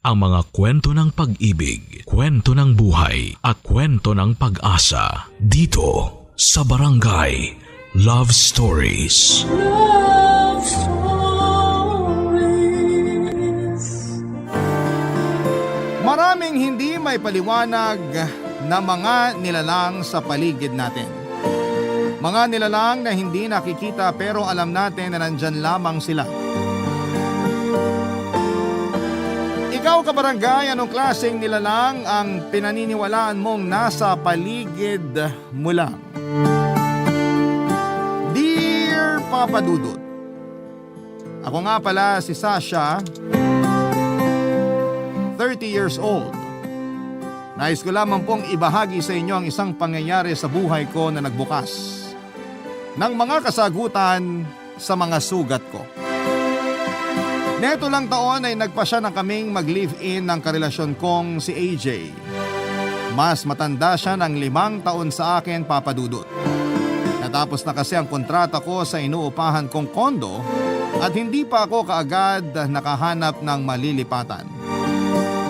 ang mga kwento ng pag-ibig, kwento ng buhay at kwento ng pag-asa dito sa Barangay Love Stories. Love Stories. Maraming hindi may paliwanag na mga nilalang sa paligid natin. Mga nilalang na hindi nakikita pero alam natin na nandyan lamang sila. Ikaw kabarangay, anong klaseng nilalang ang pinaniniwalaan mong nasa paligid mo lang? Dear Papa Dudut, ako nga pala si Sasha, 30 years old. Nais ko lamang pong ibahagi sa inyo ang isang pangyayari sa buhay ko na nagbukas ng mga kasagutan sa mga sugat ko. Neto lang taon ay nagpasya na kaming mag-live-in ng karelasyon kong si AJ. Mas matanda siya ng 5 taon sa akin, Papa Dudut. Natapos na kasi ang kontrata ko sa inuupahan kong kondo at hindi pa ako kaagad nakahanap ng malilipatan.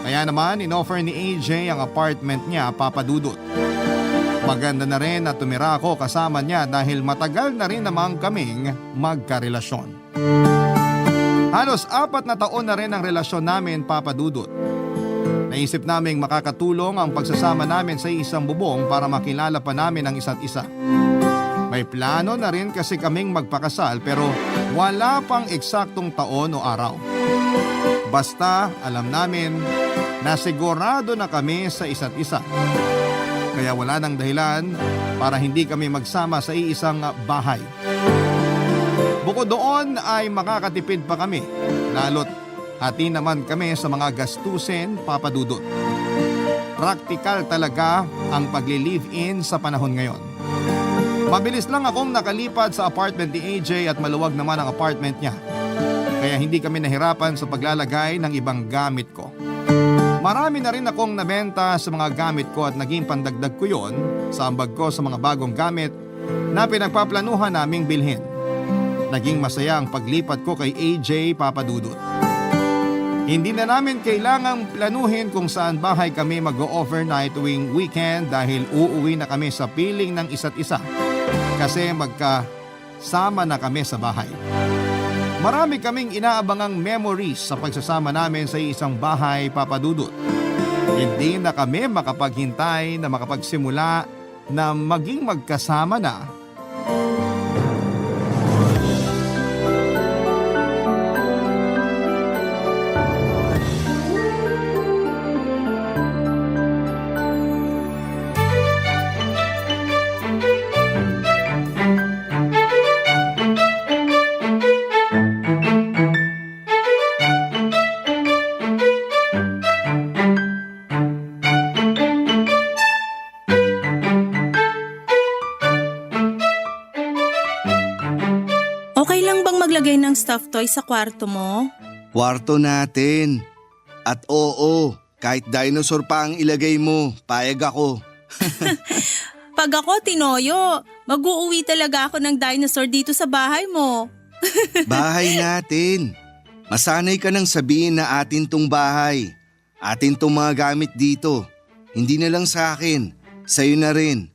Kaya naman inoffer ni AJ ang apartment niya, Papa Dudut. Maganda na rin na tumira ako kasama niya dahil matagal na rin namang kaming magkarelasyon. Halos 4 na taon na rin ang relasyon namin, Papa Dudut. Naisip naming makakatulong ang pagsasama namin sa isang bubong para makilala pa namin ang isa't isa. May plano na rin kasi kaming magpakasal pero wala pang eksaktong taon o araw. Basta alam namin na sigurado na kami sa isa't isa. Kaya wala nang dahilan para hindi kami magsama sa iisang bahay. Bukod doon ay makakatipid pa kami, lalo't hati naman kami sa mga gastusin, Papa Dudut. Praktikal talaga ang pagli-live-in sa panahon ngayon. Mabilis lang akong nakalipat sa apartment ni AJ at maluwag naman ang apartment niya. Kaya hindi kami nahirapan sa paglalagay ng ibang gamit ko. Marami na rin akong nabenta sa mga gamit ko at naging pandagdag ko yon sa ambag ko sa mga bagong gamit na pinagpaplanuhan naming bilhin. Naging masaya ang paglipat ko kay AJ, Papa Dudut. Hindi na namin kailangang planuhin kung saan bahay kami mag-overnight tuwing weekend dahil uuwi na kami sa piling ng isa't isa kasi magkasama na kami sa bahay. Marami kaming inaabangang memories sa pagsasama namin sa isang bahay, Papa Dudut. Hindi na kami makapaghintay na makapagsimula na maging magkasama na. Okay lang bang maglagay ng stuffed toy sa kwarto mo? Kwarto natin. At oo, kahit dinosaur pa ang ilagay mo, payag ako. Pag ako, Tinoyo, mag-uuwi talaga ako ng dinosaur dito sa bahay mo. Bahay natin. Masanay ka nang sabihin na atin tong bahay. Atin tong mga gamit dito. Hindi na lang sa akin, sa'yo na rin.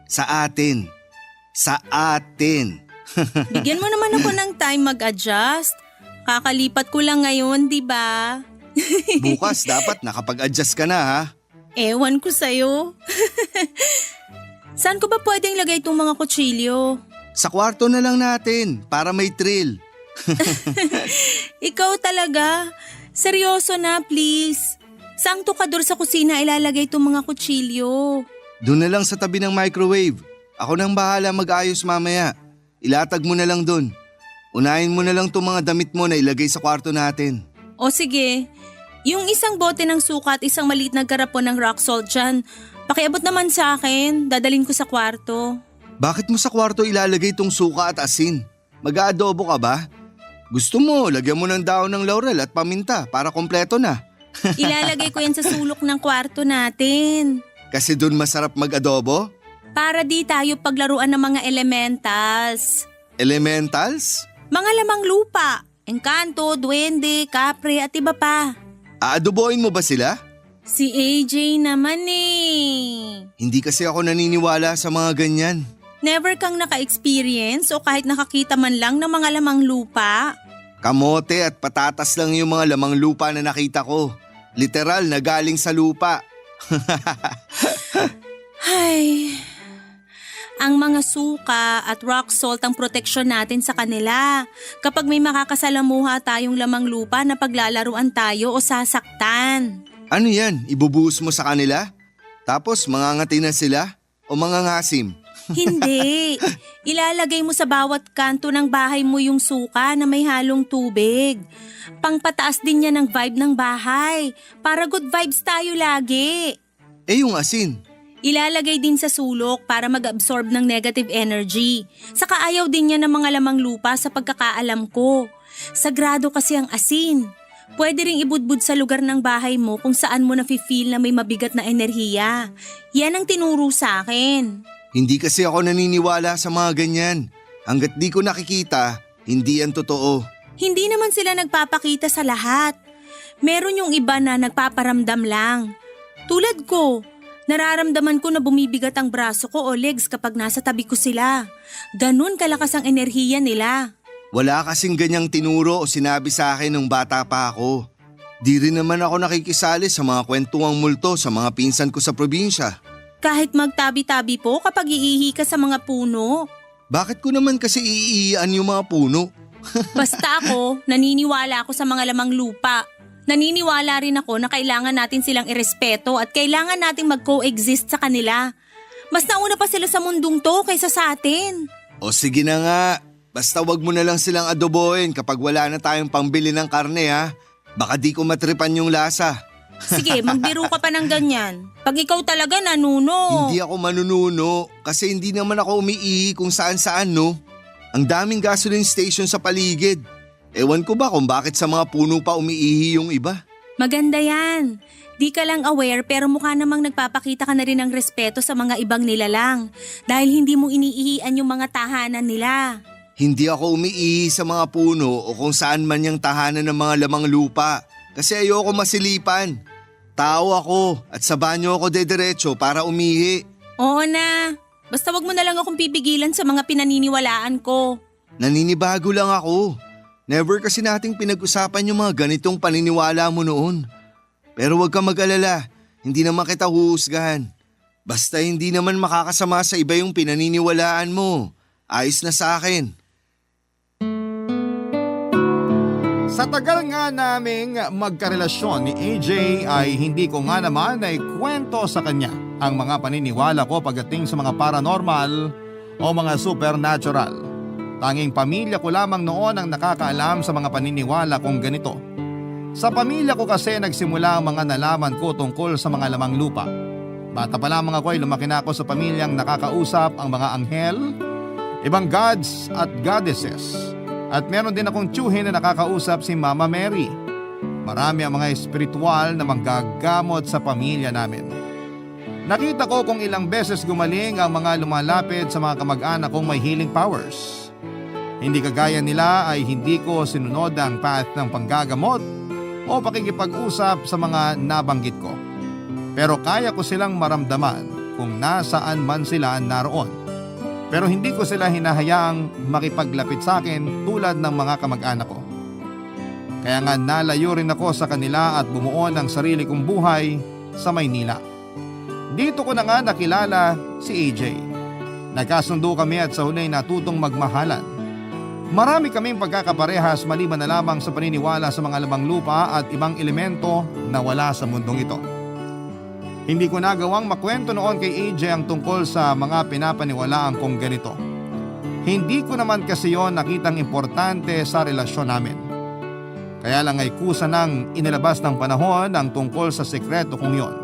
Sa atin. Sa atin. Bigyan mo naman ako ng time mag-adjust. Kakalipat ko lang ngayon, di ba? Bukas dapat nakapag-adjust ka na ha. Ewan ko sa'yo. Saan ko ba pwedeng lagay itong mga kutsilyo? Sa kwarto na lang natin para may thrill. Ikaw talaga. Seryoso na, please. Saang tukador sa kusina ilalagay itong mga kutsilyo? Doon na lang sa tabi ng microwave. Ako nang bahala mag-ayos mamaya. Ilatag mo na lang doon. Unahin mo na lang itong mga damit mo na ilagay sa kwarto natin. O sige, yung isang bote ng suka at isang maliit na garapon ng rock salt dyan, pakiabot naman sa akin, dadalhin ko sa kwarto. Bakit mo sa kwarto ilalagay itong suka at asin? Mag-aadobo ka ba? Gusto mo, lagyan mo ng daon ng laurel at paminta para kompleto na. Ilalagay ko yan sa sulok ng kwarto natin. Kasi doon masarap mag-adobo? Para di tayo paglaruan ng mga elementals. Elementals? Mga lamang lupa, engkanto, duwende, kapre at iba pa. Aadobohin mo ba sila? Si AJ naman eh. Hindi kasi ako naniniwala sa mga ganyan. Never kang naka-experience o kahit nakakita man lang ng mga lamang lupa? Kamote at patatas lang yung mga lamang lupa na nakita ko. Literal na galing sa lupa. Ay, ang mga suka at rock salt ang proteksyon natin sa kanila. Kapag may makakasalamuha tayong lamang lupa na paglalaruan tayo o sasaktan. Ano yan? Ibubuhos mo sa kanila? Tapos mangangati na sila? O mangangasim? Hindi. Ilalagay mo sa bawat kanto ng bahay mo yung suka na may halong tubig. Pangpataas din yan ng vibe ng bahay. Para good vibes tayo lagi. Yung asin. Ilalagay din sa sulok para mag-absorb ng negative energy. Saka ayaw din niya ng mga lamang lupa sa pagkakaalam ko. Sagrado kasi ang asin. Pwede ring ibudbud sa lugar ng bahay mo kung saan mo nafe-feel na may mabigat na enerhiya. Yan ang tinuro sa akin. Hindi kasi ako naniniwala sa mga ganyan. Hanggat di ko nakikita, hindi yan totoo. Hindi naman sila nagpapakita sa lahat. Meron yung iba na nagpaparamdam lang. Tulad ko, nararamdaman ko na bumibigat ang braso ko o legs kapag nasa tabi ko sila. Ganun kalakas ang enerhiya nila. Wala kasing ganyang tinuro o sinabi sa akin nung bata pa ako. Di rin naman ako nakikisali sa mga kwentuang multo sa mga pinsan ko sa probinsya. Kahit magtabi-tabi po kapag iihi ka sa mga puno. Bakit ko naman kasi iiiyan yung mga puno? Basta ako, naniniwala ako sa mga lamang lupa. Naniniwala rin ako na kailangan natin silang irespeto at kailangan nating mag-coexist sa kanila. Mas nauna pa sila sa mundong to kaysa sa atin. O sige na nga, basta wag mo na lang silang adobohin kapag wala na tayong pangbili ng karne ha. Baka di ko matripan yung lasa. Sige, magbiro ka pa ng ganyan. Pag ikaw talaga nanuno. Hindi ako manununo kasi hindi naman ako umiihi kung saan-saan no. Ang daming gasoline station sa paligid. Ewan ko ba kung bakit sa mga puno pa umiihi yung iba. Maganda yan. Di ka lang aware pero mukha namang nagpapakita ka na rin ng respeto sa mga ibang nilalang. Dahil hindi mo iniihian yung mga tahanan nila. Hindi ako umiihi sa mga puno o kung saan man yung tahanan ng mga lamang lupa. Kasi ayoko masilipan. Tao ako at sa banyo ako dediretso para umihi. Oo na. Basta wag mo na lang akong pipigilan sa mga pinaniniwalaan ko. Naninibago lang ako. Never kasi nating pinag-usapan yung mga ganitong paniniwala mo noon. Pero wag kang mag-alala, hindi naman kita huhusgahan. Basta hindi naman makakasama sa iba yung pinaniniwalaan mo. Ayos na sa akin. Sa tagal nga naming magkarelasyon ni AJ ay hindi ko nga naman ay kwento sa kanya ang mga paniniwala ko pagdating sa mga paranormal o mga supernatural. Tanging pamilya ko lamang noon ang nakakaalam sa mga paniniwala kong ganito. Sa pamilya ko kasi nagsimula ang mga nalaman ko tungkol sa mga lamang lupa. Bata pa lamang ako ay lumaki na ako sa pamilyang nakakausap ang mga anghel, ibang gods at goddesses. At meron din akong tiyuhin na nakakausap si Mama Mary. Marami ang mga espiritual na manggagamot sa pamilya namin. Nakita ko kung ilang beses gumaling ang mga lumalapit sa mga kamag-anak kong may healing powers. Hindi kagaya nila ay hindi ko sinunod ang path ng panggagamot o pakikipag-usap sa mga nabanggit ko. Pero kaya ko silang maramdaman kung nasaan man sila naroon. Pero hindi ko sila hinahayaang makipaglapit sa akin tulad ng mga kamag-anak ko. Kaya nga nalayo rin ako sa kanila at bumuo ng sarili kong buhay sa Maynila. Dito ko na nga nakilala si AJ. Nagkasundo kami at sa huli natutong magmahalan. Marami kaming pagkakaparehas maliban na lamang sa paniniwala sa mga lamang lupa at ibang elemento na wala sa mundong ito. Hindi ko nagawang makwento noon kay AJ ang tungkol sa mga pinapaniwalaan kong ganito. Hindi ko naman kasi yon nakitang importante sa relasyon namin. Kaya lang ay kusa nang inilabas ng panahon ang tungkol sa sekreto kong yon.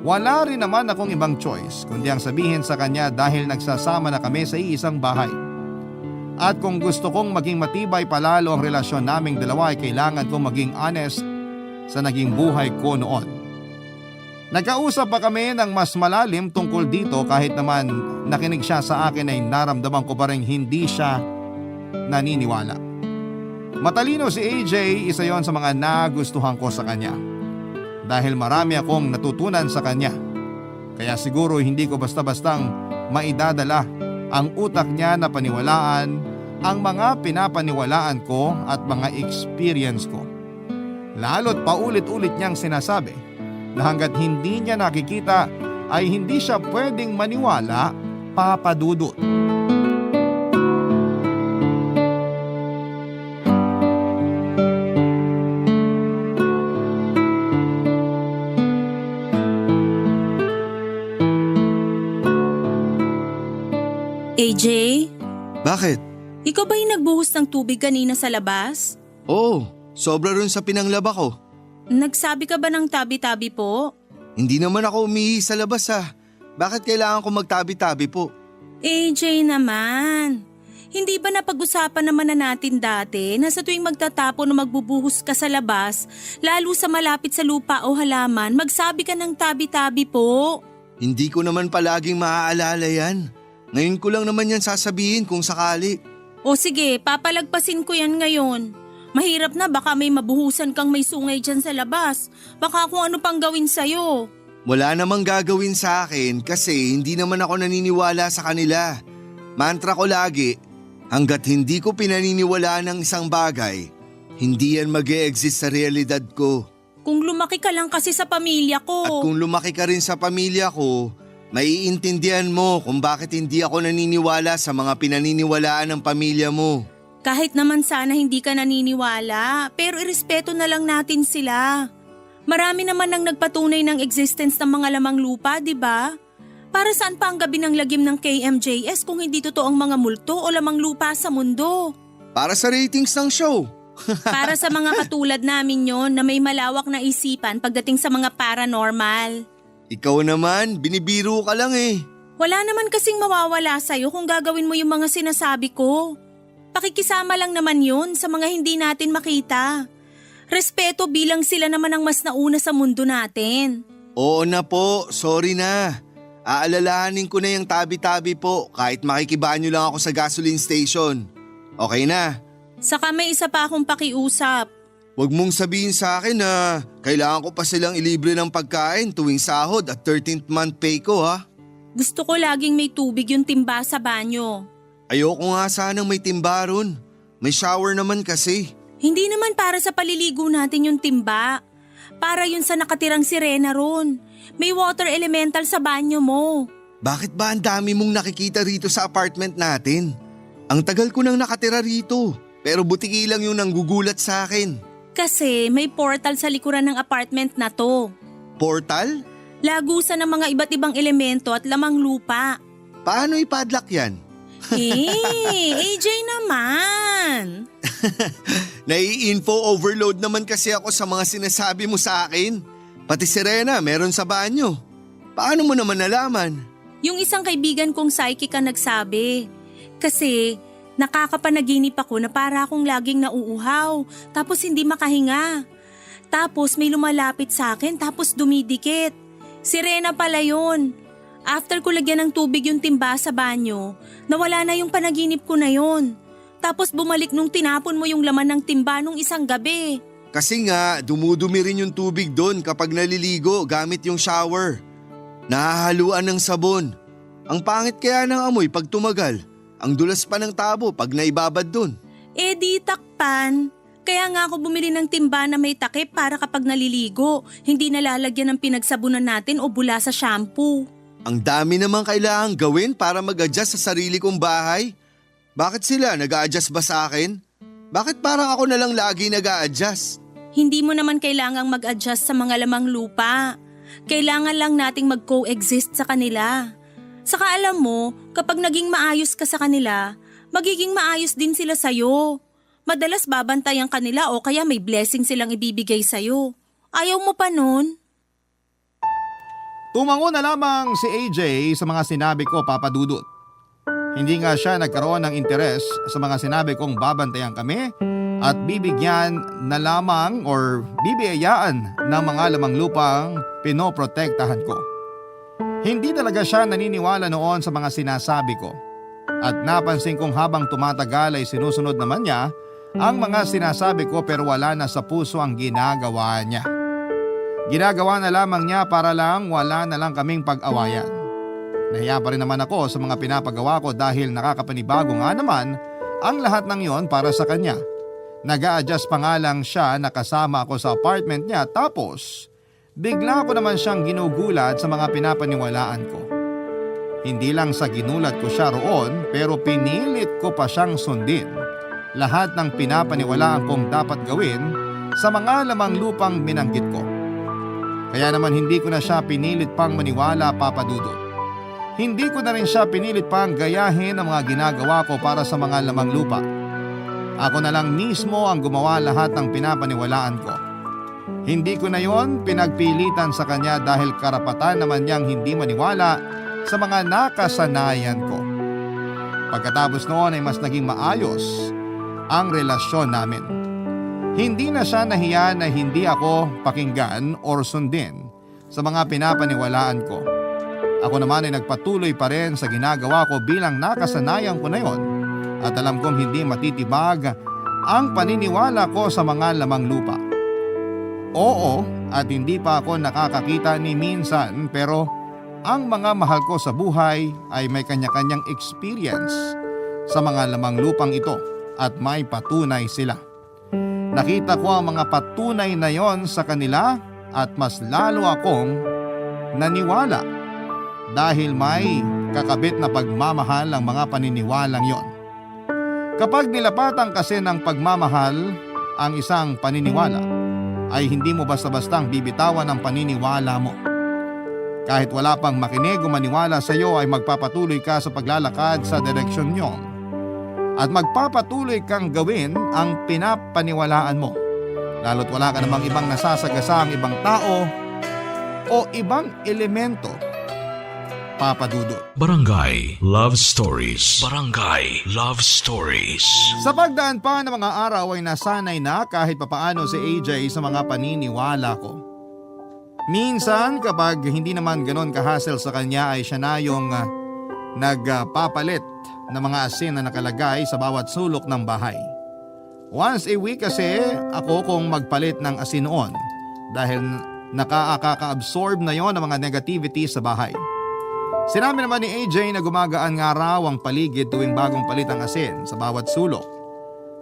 Wala rin naman akong ibang choice kundi ang sabihin sa kanya dahil nagsasama na kami sa iisang bahay. At kung gusto kong maging matibay palalo ang relasyon naming dalawa ay kailangan kong maging honest sa naging buhay ko noon. Nagkausap pa kami ng mas malalim tungkol dito kahit naman nakinig siya sa akin ay naramdaman ko pa rin hindi siya naniniwala. Matalino si AJ, isa yon sa mga nagustuhan ko sa kanya. dahil marami akong natutunan sa kanya. Kaya siguro hindi ko basta-bastang maidadala ang utak niya na paniwalaan ang mga pinapaniwalaan ko at mga experience ko. Lalo't paulit-ulit niyang sinasabi na hanggat hindi niya nakikita ay hindi siya pwedeng maniwala, Papa Dudut. AJ, Bakit? ikaw ba yung nagbuhos ng tubig kanina sa labas? Oo, sobra rin sa pinanglaba ko. Nagsabi ka ba ng tabi-tabi po? Hindi naman ako umihi sa labas ah. Bakit kailangan ko magtabi-tabi po? AJ naman, hindi ba napag-usapan naman na natin dati na sa tuwing magtatapon o magbubuhos ka sa labas, lalo sa malapit sa lupa o halaman, magsabi ka ng tabi-tabi po? Hindi ko naman palaging maaalala yan. Ngayon ko lang naman yan sasabihin kung sakali. O sige, papalagpasin ko yan ngayon. Mahirap na, baka may mabuhusan kang may sungay dyan sa labas. Baka kung ano pang gawin sa'yo. Wala namang gagawin sa akin kasi hindi naman ako naniniwala sa kanila. Mantra ko lagi, hanggat hindi ko pinaniniwalaan ng isang bagay, hindi yan mag-e-exist sa realidad ko. Kung lumaki ka lang kasi sa pamilya ko. At kung lumaki ka rin sa pamilya ko, maiintindihan mo kung bakit hindi ako naniniwala sa mga pinaniniwalaan ng pamilya mo. Kahit naman sana hindi ka naniniwala, pero irespeto na lang natin sila. Marami naman ang nagpatunay ng existence ng mga lamang lupa, di ba? Para saan pa ang gabi ng lagim ng KMJS kung hindi totoo ang mga multo o lamang lupa sa mundo? Para sa ratings ng show. Para sa mga katulad namin yon na may malawak na isipan pagdating sa mga paranormal. Ikaw naman, binibiro ka lang eh. Wala naman kasing mawawala sa'yo kung gagawin mo yung mga sinasabi ko. Pakikisama lang naman yun sa mga hindi natin makita. Respeto bilang sila naman ang mas nauna sa mundo natin. Oo na po, sorry na. Aalalahanin ko na yung tabi-tabi po kahit makikibanyo lang ako sa gasoline station. Okay na. Saka may isa pa akong pakiusap. Huwag mong sabihin sa akin na kailangan ko pa silang ilibre ng pagkain tuwing sahod at 13th month pay ko ha. Gusto ko laging may tubig yung timba sa banyo. Ayoko nga sanang may timba ron. May shower naman kasi. Hindi naman para sa paliligo natin yung timba. Para yun sa nakatirang sirena ron. May water elemental sa banyo mo. Bakit ba ang dami mong nakikita rito sa apartment natin? Ang tagal ko nang nakatira rito, pero butiki lang yung nanggugulat sa akin. Kasi may portal sa likuran ng apartment na to. Portal? Lagusan ng mga iba't ibang elemento at lamang lupa. Paano ipadlock yan? AJ naman. Nai-info overload naman kasi ako sa mga sinasabi mo sa akin. Pati sirena meron sa banyo. Paano mo naman nalaman? Yung isang kaibigan kong psychic ang nagsabi. Kasi nakakapanaginip ako na para akong laging nauuhaw tapos hindi makahinga. Tapos may lumalapit sa akin tapos dumidikit. Sirena pala yun. After ko lagyan ng tubig yung timba sa banyo, nawala na yung panaginip ko na yun. Tapos bumalik nung tinapon mo yung laman ng timba nung isang gabi. Kasi nga dumudumi rin yung tubig doon kapag naliligo gamit yung shower. Nahahaluan ng sabon. Ang pangit kaya ng amoy pag tumagal. Ang dulas pa ng tabo pag naibabad dun. Eh di takpan. Kaya nga ako bumili ng timba na may takip para kapag naliligo, hindi nalalagyan ng pinagsabunan natin o bula sa shampoo. Ang dami naman kailangang gawin para mag-adjust sa sarili kong bahay. Bakit sila nag-a-adjust ba sa akin? Bakit parang ako na lang lagi nag-a-adjust? Hindi mo naman kailangang mag-adjust sa mga lamang lupa. Kailangan lang nating mag-coexist sa kanila. Saka alam mo, kapag naging maayos ka sa kanila, magiging maayos din sila sa'yo. Madalas babantayan kanila o kaya may blessing silang ibibigay sa'yo. Ayaw mo pa nun? Tumango na lamang si AJ sa mga sinabi ko, Papa Dudut. Hindi nga siya nagkaroon ng interes sa mga sinabi kong babantayan kami at bibigyan na lamang or bibiyayaan ng mga lamang lupang pinoprotektahan ko. Hindi talaga siya naniniwala noon sa mga sinasabi ko at napansin kong habang tumatagal ay sinusunod naman niya ang mga sinasabi ko pero wala na sa puso ang ginagawa niya. Ginagawa na lamang niya para lang wala na lang kaming pag-awayan. Nahiya pa rin naman ako sa mga pinapagawa ko dahil nakakapanibago nga naman ang lahat ng yon para sa kanya. Nag-a-adjust pa nga lang siya na kasama ako sa apartment niya tapos bigla ko naman siyang ginugulat sa mga pinapaniwalaan ko. Hindi lang sa ginulat ko siya roon pero pinilit ko pa siyang sundin lahat ng pinapaniwalaan kong dapat gawin sa mga lamang lupang binanggit ko. Kaya naman hindi ko na siya pinilit pang maniwala, Papa Dudut. Hindi ko na rin siya pinilit pang gayahin ang mga ginagawa ko para sa mga lamang lupa. Ako na lang mismo ang gumawa lahat ng pinapaniwalaan ko. Hindi ko na yon pinagpilitan sa kanya dahil karapatan naman niyang hindi maniwala sa mga nakasanayan ko. Pagkatapos noon ay mas naging maayos ang relasyon namin. Hindi na siya nahiya na hindi ako pakinggan or sundin sa mga pinapaniwalaan ko. Ako naman ay nagpatuloy pa rin sa ginagawa ko bilang nakasanayan ko na yon at alam kong hindi matitibag ang paniniwala ko sa mga lamang lupa. Oo, at hindi pa ako nakakakita ni minsan pero ang mga mahal ko sa buhay ay may kanya-kanyang experience sa mga lamang lupang ito at may patunay sila. Nakita ko ang mga patunay na yon sa kanila at mas lalo akong naniwala dahil may kakabit na pagmamahal ang mga paniniwalang yon. Kapag nilapatan kasi ng pagmamahal ang isang paniniwala ay hindi mo basta-bastang bibitawan ang paniniwala mo. Kahit wala pang makinig o maniwala sa iyo ay magpapatuloy ka sa paglalakad sa direksyon niyon. At magpapatuloy kang gawin ang pinapaniwalaan mo. Lalo't wala ka namang ibang nasasagasa ang ibang tao o ibang elemento. Papa Dudut. Barangay Love Stories. Barangay Love Stories. Sa pagdaan pa ng mga araw ay nasanay na kahit papaano si AJ sa mga paniniwala ko. Minsan kapag hindi naman ganon ka-hassle sa kanya ay siya na yung nagpapalit ng mga asin na nakalagay sa bawat sulok ng bahay. Once a week kasi ako kung magpalit ng asin noon dahil nakaka-absorb na yon ng mga negativity sa bahay. Sinabi naman ni AJ na gumagaan nga raw ang paligid tuwing bagong palit ang asin sa bawat sulok.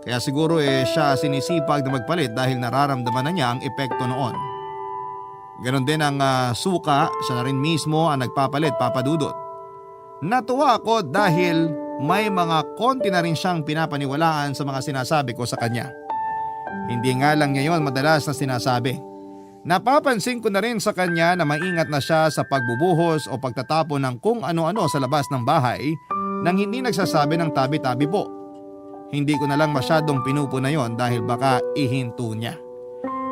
Kaya siguro siya sinisipag na magpalit dahil nararamdaman na niya ang epekto noon. Ganon din ang suka, siya na rin mismo ang nagpapalit, Papa Dudut. Natuwa ako dahil may mga konti na rin siyang pinapaniwalaan sa mga sinasabi ko sa kanya. Hindi nga lang niya yon madalas na sinasabi. Napapansin ko na rin sa kanya na maingat na siya sa pagbubuhos o pagtatapon ng kung ano-ano sa labas ng bahay nang hindi nagsasabi ng tabi-tabi po. Hindi ko na lang masyadong pinupo na yon dahil baka ihinto niya.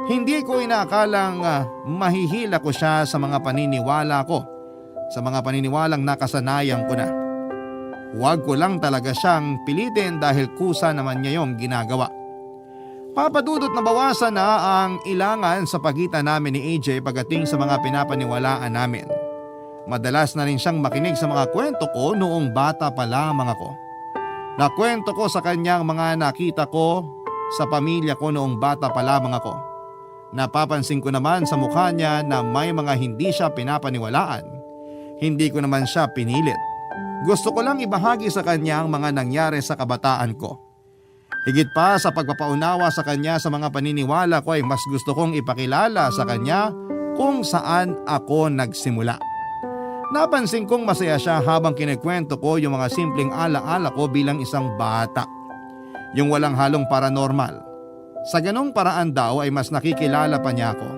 Hindi ko inaakalang mahihila ko siya sa mga paniniwala ko, sa mga paniniwalang nakasanayan ko na. Huwag ko lang talaga siyang pilitin dahil kusa naman niya yung ginagawa. Papadudot na bawasan na ang ilangan sa pagitan namin ni AJ pagdating sa mga pinapaniwalaan namin. Madalas na rin siyang makinig sa mga kwento ko noong bata pa lamang ako. Nakwento ko sa kanyang mga nakita ko sa pamilya ko noong bata pa lamang ako. Napapansin ko naman sa mukha niya na may mga hindi siya pinapaniwalaan. Hindi ko naman siya pinilit. Gusto ko lang ibahagi sa kanya ang mga nangyari sa kabataan ko. Higit pa sa pagpapaunawa sa kanya sa mga paniniwala ko ay mas gusto kong ipakilala sa kanya kung saan ako nagsimula. Napansin kong masaya siya habang kinikwento ko yung mga simpleng alaala ko bilang isang bata. Yung walang halong paranormal. Sa ganong paraan daw ay mas nakikilala pa niya ako.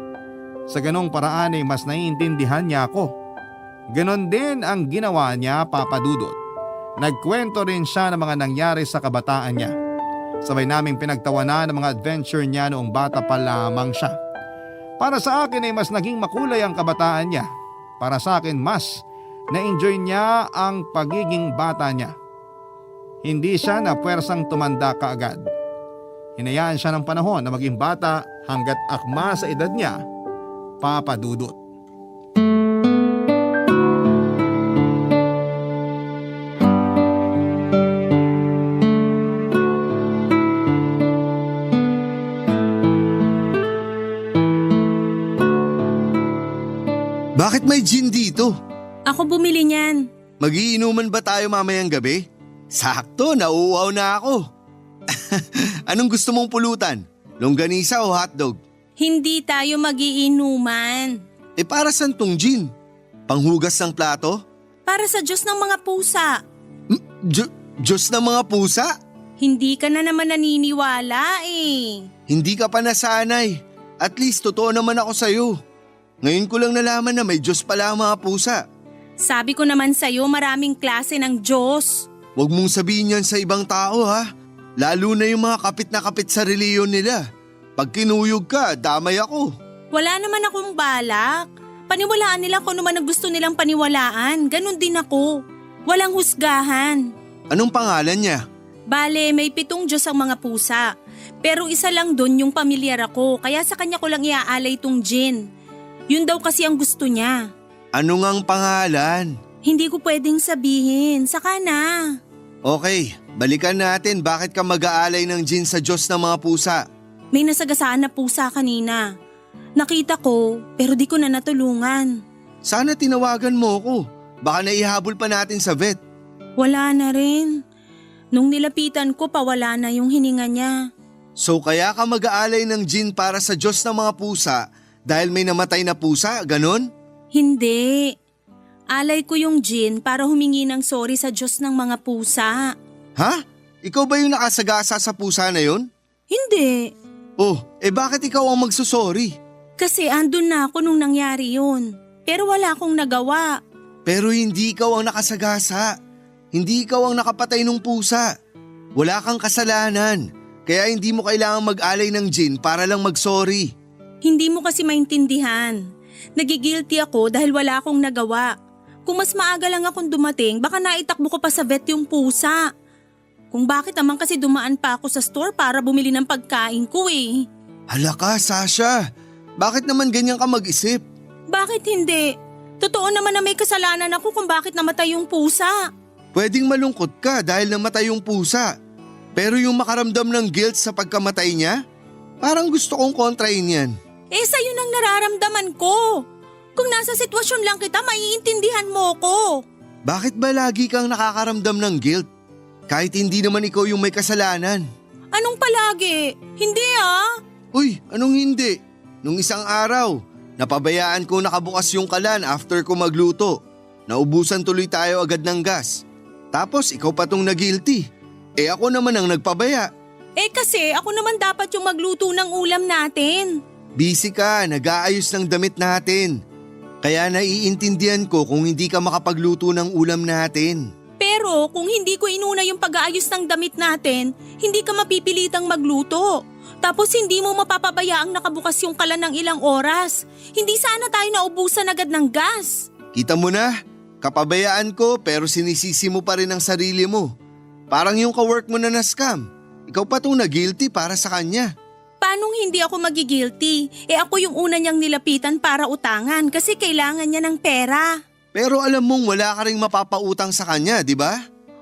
Sa ganong paraan ay mas naiintindihan niya ako. Ganon din ang ginawa niya, Papa Dudut. Nagkwento rin siya ng mga nangyari sa kabataan niya. Sabay naming pinagtawanan ng mga adventure niya noong bata pa lamang siya. Para sa akin ay mas naging makulay ang kabataan niya. Para sa akin mas na-enjoy niya ang pagiging bata niya. Hindi siya na puwersang tumanda kaagad. Hinayaan siya ng panahon na maging bata hanggat akma sa edad niya, Papa Dudut. Bakit may gin dito? Ako bumili niyan. Magiinuman ba tayo mamayang gabi? Sakto, nauuhaw na ako. Anong gusto mong pulutan? Longganisa o hotdog? Hindi tayo magiinuman. Para saan tong gin? Panghugas ng plato? Para sa Diyos ng mga pusa. Diyos ng mga pusa? Hindi ka na naman naniniwala eh. Hindi ka pa nasanay. At least totoo naman ako sa'yo. Ngayon ko lang nalaman na may Diyos pala ang mga pusa. Sabi ko naman sa'yo maraming klase ng Diyos. Huwag mong sabihin yan sa ibang tao ha. Lalo na yung mga kapit na kapit sa reliyon nila. Pag kinuyog ka, damay ako. Wala naman akong balak. Paniwalaan nila kung ano man ang gusto nilang paniwalaan. Ganon din ako. Walang husgahan. Anong pangalan niya? Bale, may 7 Diyos ang mga pusa. Pero isa lang dun yung pamilyar ako, kaya sa kanya ko lang iaalay tong gin. Yun daw kasi ang gusto niya. Ano ngang pangalan? Hindi ko pwedeng sabihin, saka na. Okay, balikan natin bakit ka mag-aalay ng gin sa Diyos ng mga pusa. May nasagasaan na pusa kanina. Nakita ko, pero di ko na natulungan. Sana tinawagan mo ko. Baka naihabol pa natin sa vet. Wala na rin. Nung nilapitan ko, pawala na yung hininga niya. So kaya ka mag-aalay ng gin para sa Diyos ng mga pusa dahil may namatay na pusa, ganon? Hindi. Alay ko yung gin para humingi ng sorry sa Diyos ng mga pusa. Ha? Ikaw ba yung nakasagasa sa pusa na yon? Hindi. Oh, bakit ikaw ang magsusorry? Kasi andun na ako nung nangyari yun. Pero wala akong nagawa. Pero hindi ikaw ang nakasagasa. Hindi ikaw ang nakapatay ng pusa. Wala kang kasalanan. Kaya hindi mo kailangang mag-alay ng gin para lang mag-sorry. Hindi mo kasi maintindihan. Nagigilty ako dahil wala akong nagawa. Kung mas maaga lang akong dumating, baka naitakbo ko pa sa vet yung pusa. Kung bakit naman kasi dumaan pa ako sa store para bumili ng pagkain ko eh. Hala ka, Sasha. Bakit naman ganyan ka mag-isip? Bakit hindi? Totoo naman na may kasalanan ako kung bakit namatay yung pusa. Pwedeng malungkot ka dahil namatay yung pusa. Pero yung makaramdam ng guilt sa pagkamatay niya, parang gusto kong kontrain yan. Sa'yo nang nararamdaman ko. Kung nasa sitwasyon lang kita, maiintindihan mo ko. Bakit ba lagi kang nakakaramdam ng guilt? Kahit hindi naman ikaw yung may kasalanan. Anong palagi? Hindi ah. Uy, anong hindi? Nung isang araw, napabayaan ko nakabukas yung kalan after ko magluto. Naubusan tuloy tayo agad ng gas. Tapos ikaw pa tong na-guilty. Ako naman ang nagpabaya. Kasi ako naman dapat yung magluto ng ulam natin. Busy ka, nag-aayos ng damit natin. Kaya naiintindihan ko kung hindi ka makapagluto ng ulam natin. Pero kung hindi ko inuna yung pag-aayos ng damit natin, hindi ka mapipilitang magluto. Tapos hindi mo mapapabayaang nakabukas yung kalan ng ilang oras. Hindi sana tayo naubusan agad ng gas. Kita mo na, kapabayaan ko pero sinisisi mo pa rin ang sarili mo. Parang yung kawork mo na na-scam. Ikaw pa itong na-guilty para sa kanya. Paanong hindi ako magigilty? Ako yung una niyang nilapitan para utangan kasi kailangan niya ng pera. Pero alam mong wala ka ring mapapautang sa kanya, di ba?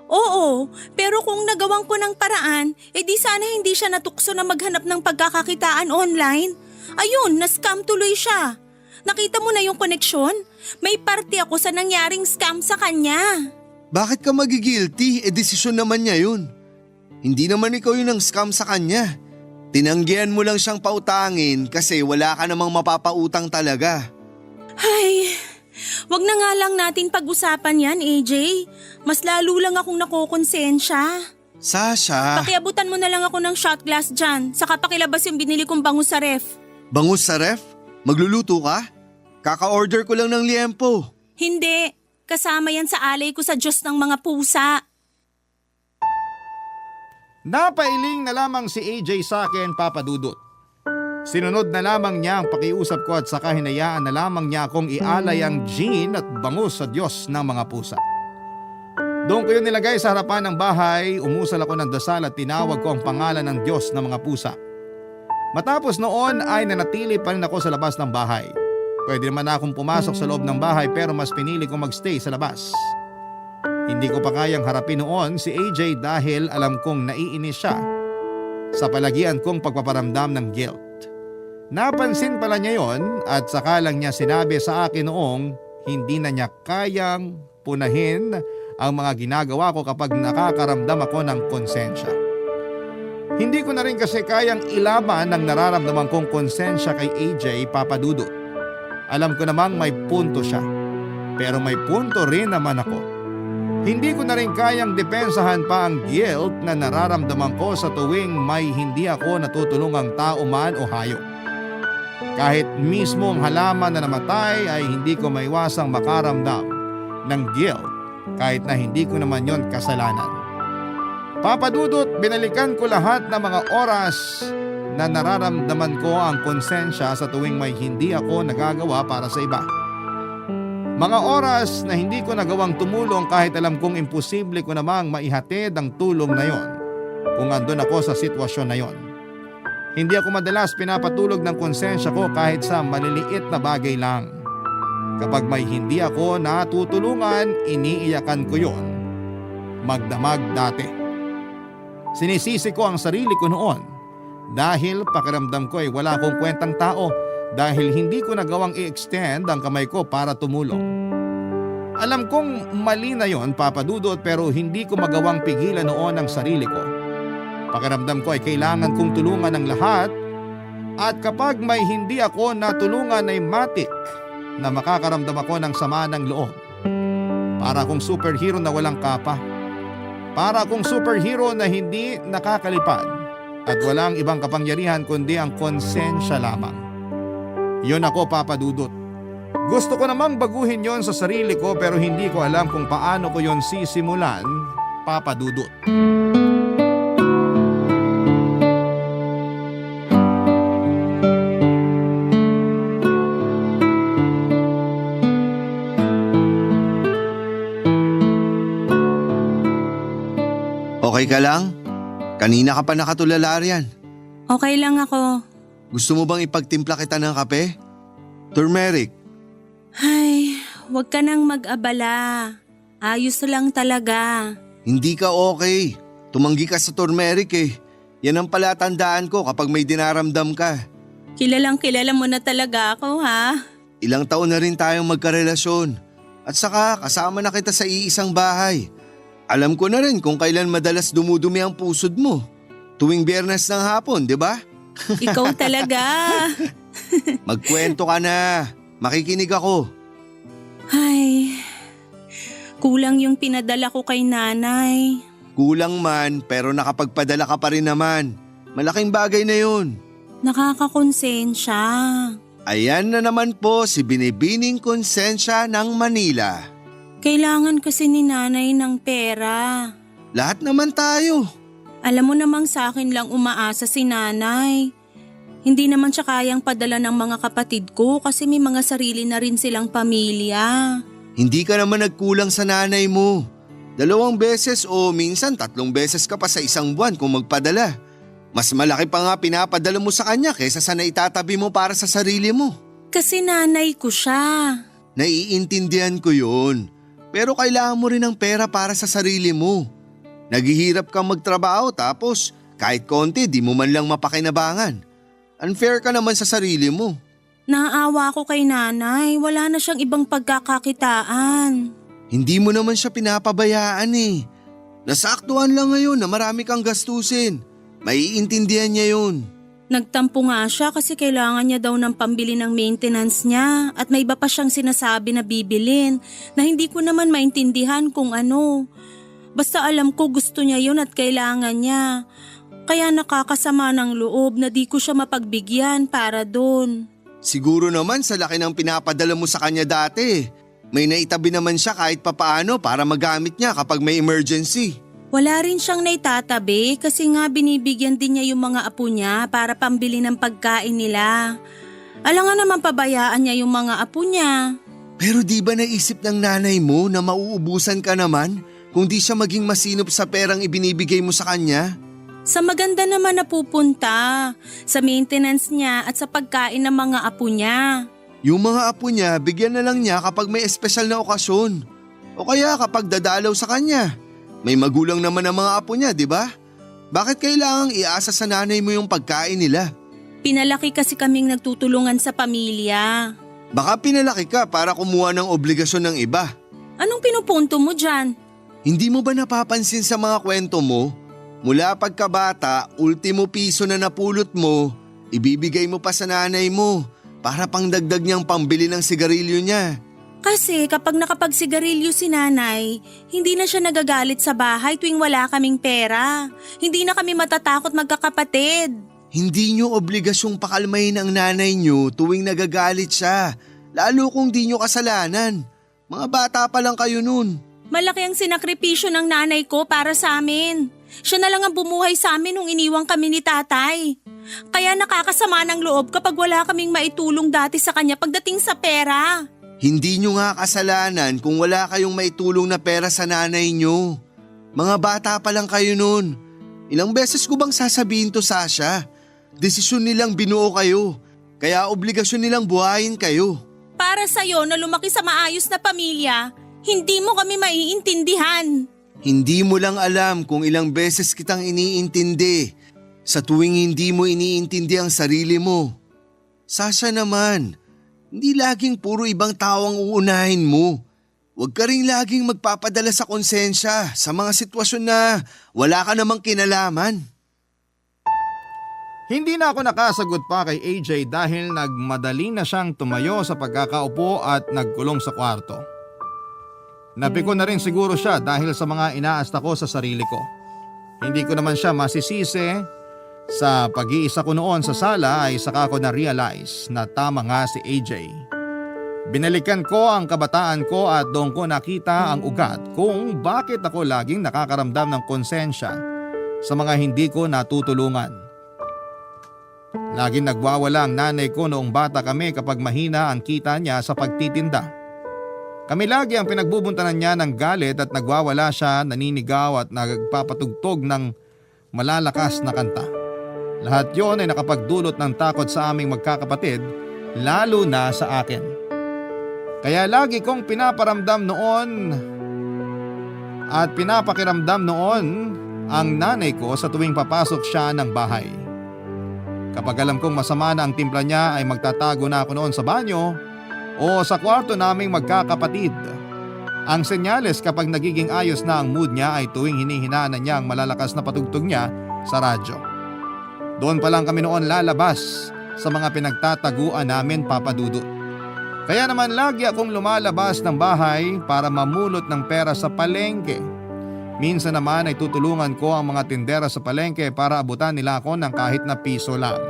Oo, pero kung nagawang ko ng paraan, di sana hindi siya natukso na maghanap ng pagkakakitaan online. Ayun, na-scam tuloy siya. Nakita mo na yung koneksyon? May parte ako sa nangyaring scam sa kanya. Bakit ka magigilty? Desisyon naman niya yun. Hindi naman ikaw yung nang-scam sa kanya. Tinanggihan mo lang siyang pautangin kasi wala ka namang mapapautang talaga. Ay, wag na nga lang natin pag-usapan yan, AJ. Mas lalo lang akong nakokonsensya. Sasha! Pakiabutan mo na lang ako ng shot glass dyan, saka pakilabas yung binili kong bangus sa ref. Bangus sa ref? Magluluto ka? Kaka-order ko lang ng liempo. Hindi, kasama yan sa alay ko sa Diyos ng mga pusa. Napailing na lamang si AJ sa akin, Papa Dudut. Sinunod na lamang niya ang pakiusap ko at saka hinayaan na lamang niya akong ialay ang gin at bangus sa Diyos ng mga pusa. Doon ko yun nilagay sa harapan ng bahay, umusal ako ng dasal at tinawag ko ang pangalan ng Diyos ng mga pusa. Matapos noon ay nanatili pa rin ako sa labas ng bahay. Pwede naman akong pumasok sa loob ng bahay pero mas pinili kong magstay sa labas. Hindi ko pa kayang harapin noon si AJ dahil alam kong naiinis siya sa palagian kong pagpaparamdam ng guilt. Napansin pala niya yon at saka lang niya sinabi sa akin noong hindi na niya kayang punahin ang mga ginagawa ko kapag nakakaramdam ako ng konsensya. Hindi ko na rin kasi kayang ilaban ang nararamdaman kong konsensya kay AJ, Papa Dudut. Alam ko namang may punto siya, pero may punto rin naman ako. Hindi ko na rin kayang depensahan pa ang guilt na nararamdaman ko sa tuwing may hindi ako natutulungang tao man o hayop. Kahit mismo ang halaman na namatay ay hindi ko maiwasang makaramdam ng guilt kahit na hindi ko naman yon kasalanan. Papa Dudut, binalikan ko lahat ng mga oras na nararamdaman ko ang konsensya sa tuwing may hindi ako nagagawa para sa iba. Mga oras na hindi ko nagawang tumulong kahit alam kong imposible ko namang maihatid ang tulong na yon kung andun ako sa sitwasyon na yon. Hindi ako madalas pinapatulog ng konsensya ko kahit sa maliliit na bagay lang. Kapag may hindi ako natutulungan, iniiyakan ko yon. Magdamag dati. Sinisisi ko ang sarili ko noon dahil pakiramdam ko ay wala akong kwentang tao dahil hindi ko nagawang i-extend ang kamay ko para tumulong. Alam kong mali na yon, Papa Dudut, pero hindi ko magawang pigilan noon ang sarili ko. Pakiramdam ko ay kailangan kong tulungan ang lahat at kapag may hindi ako natulungan ay matik na makakaramdam ako ng sama ng loob. Para akong superhero na walang kapa. Para akong superhero na hindi nakakalipad at walang ibang kapangyarihan kundi ang konsensya lamang. Yun ako, Papa Dudut. Gusto ko namang baguhin yon sa sarili ko pero hindi ko alam kung paano ko yon sisimulan, Papa Dudut. Okay ka lang? Kanina ka pa nakatulala riyan. Okay lang ako. Gusto mo bang ipagtimpla kita ng kape? Turmeric. Ay, huwag ka nang mag-abala. Ayos lang talaga. Hindi ka okay. Tumanggi ka sa turmeric eh. Yan ang palatandaan ko kapag may dinaramdam ka. Kilalang kilala mo na talaga ako, ha? Ilang taon na rin tayong magkarelasyon. At saka kasama na kita sa iisang bahay. Alam ko na rin kung kailan madalas dumudumi ang pusod mo. Tuwing Biyernes ng hapon, di ba? Ikaw talaga. Magkwento ka na. Makikinig ako. Ay, kulang yung pinadala ko kay nanay. Kulang man pero nakapagpadala ka pa rin naman. Malaking bagay na yun. Nakakakonsensya. Ayan na naman po si Binibining Konsensya ng Manila. Kailangan kasi ni nanay ng pera. Lahat naman tayo. Alam mo namang sa akin lang umaasa si nanay. Hindi naman siya kayang padala ng mga kapatid ko kasi may mga sarili na rin silang pamilya. Hindi ka naman nagkulang sa nanay mo. 2 beses o minsan 3 beses ka pa sa isang buwan kung magpadala. Mas malaki pa nga pinapadala mo sa kanya kaysa sa naitatabi mo para sa sarili mo. Kasi nanay ko siya. Naiintindihan ko yun. Pero kailangan mo rin ng pera para sa sarili mo. Naghihirap kang magtrabaho tapos kahit konti di mo man lang mapakinabangan. Unfair ka naman sa sarili mo. Naaawa ko kay nanay. Wala na siyang ibang pagkakakitaan. Hindi mo naman siya pinapabayaan eh. Nasaktuhan lang ngayon na marami kang gastusin. Maiintindihan niya yun. Nagtampo nga siya kasi kailangan niya daw ng pambili ng maintenance niya at may iba pa siyang sinasabi na bibilin na hindi ko naman maintindihan kung ano. Basta alam ko gusto niya yun at kailangan niya. Kaya nakakasama ng loob na di ko siya mapagbigyan para doon. Siguro naman sa laki ng pinapadala mo sa kanya dati. May naitabi naman siya kahit papaano para magamit niya kapag may emergency. Wala rin siyang naitatabi kasi nga binibigyan din niya yung mga apo niya para pambili ng pagkain nila. Alam nga naman pabayaan niya yung mga apo niya. Pero di ba naisip ng nanay mo na mauubusan ka naman kung di siya maging masinop sa perang ibinibigay mo sa kanya? Sa maganda naman napupunta, sa maintenance niya at sa pagkain ng mga apo niya. Yung mga apo niya bigyan na lang niya kapag may espesyal na okasyon. O kaya kapag dadalaw sa kanya. May magulang naman ang mga apo niya, di ba? Bakit kailangang iasa sa nanay mo yung pagkain nila? Pinalaki kasi kaming nagtutulungan sa pamilya. Baka pinalaki ka para kumuha ng obligasyon ng iba. Anong pinupunto mo dyan? Hindi mo ba napapansin sa mga kwento mo? Mula pagkabata, ultimo piso na napulot mo, ibibigay mo pa sa nanay mo para pangdagdag niyang pambili ng sigarilyo niya. Kasi kapag nakapagsigarilyo si nanay, hindi na siya nagagalit sa bahay tuwing wala kaming pera. Hindi na kami matatakot magkakapatid. Hindi niyo obligasyong pakalmahin ang nanay niyo tuwing nagagalit siya, lalo kung di niyo kasalanan. Mga bata pa lang kayo nun. Malaki ang sinakripisyo ng nanay ko para sa amin. Siya na lang ang bumuhay sa amin nung iniwang kami ni tatay. Kaya nakakasama ng loob kapag wala kaming maitulong dati sa kanya pagdating sa pera. Hindi niyo nga kasalanan kung wala kayong maitulong na pera sa nanay niyo. Mga bata pa lang kayo nun. Ilang beses ko bang sasabihin to, Sasha? Desisyon nilang binuo kayo, kaya obligasyon nilang buhayin kayo. Para sa'yo na lumaki sa maayos na pamilya, hindi mo kami maiintindihan. Hindi mo lang alam kung ilang beses kitang iniintindi sa tuwing hindi mo iniintindi ang sarili mo. Sasha naman, hindi laging puro ibang tao ang uunahin mo. Huwag ka rin laging magpapadala sa konsensya sa mga sitwasyon na wala ka namang kinalaman. Hindi na ako nakasagot pa kay AJ dahil nagmadali na siyang tumayo sa pagkakaupo at nagkulong sa kwarto. Napiko na rin siguro siya dahil sa mga inaasta ko sa sarili ko. Hindi ko naman siya masisisi. Sa pag-iisa ko noon sa sala ay saka ko na-realize na tama nga si AJ. Binalikan ko ang kabataan ko at doon ko nakita ang ugat kung bakit ako laging nakakaramdam ng konsensya sa mga hindi ko natutulungan. Laging nagwawala ang nanay ko noong bata kami kapag mahina ang kita niya sa pagtitinda. Kami lagi ang pinagbubuntanan niya ng galit at nagwawala siya, naninigaw at nagpapatugtog ng malalakas na kanta. Lahat yon ay nakapagdulot ng takot sa aming magkakapatid, lalo na sa akin. Kaya lagi kong pinaparamdam noon at pinapakiramdam noon ang nanay ko sa tuwing papasok siya ng bahay. Kapag alam kong masama na ang timpla niya ay magtatago na ako noon sa banyo o sa kwarto naming magkakapatid. Ang senyales kapag nagiging ayos na ang mood niya ay tuwing hinihinaan niya ang malalakas na patugtog niya sa radyo. Doon pa lang kami noon lalabas sa mga pinagtataguan namin, Papa Dudut. Kaya naman lagi akong lumalabas ng bahay para mamulot ng pera sa palengke. Minsan naman ay tutulungan ko ang mga tindera sa palengke para abutan nila ako ng kahit na piso lang.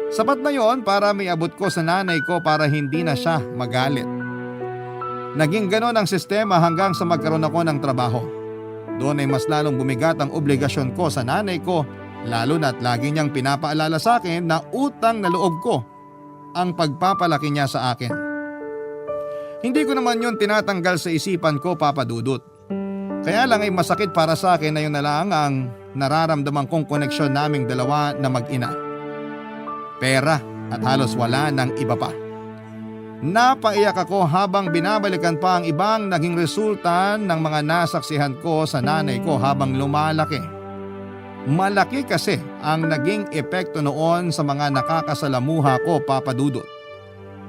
Sapat na yon para may abot ko sa nanay ko para hindi na siya magalit. Naging ganon ang sistema hanggang sa magkaroon ako ng trabaho. Doon ay mas lalong bumigat ang obligasyon ko sa nanay ko, lalo na't lagi niyang pinapaalala sa akin na utang na loob ko ang pagpapalaki niya sa akin. Hindi ko naman yun tinatanggal sa isipan ko, Papa Dudut. Kaya lang ay masakit para sa akin na yun na lang ang nararamdaman kong koneksyon naming dalawa na mag-ina. Pera at halos wala ng iba pa. Napaiyak ako habang binabalikan pa ang ibang naging resulta ng mga nasaksihan ko sa nanay ko habang lumalaki. Malaki kasi ang naging epekto noon sa mga nakakasalamuha ko, Papa Dudut.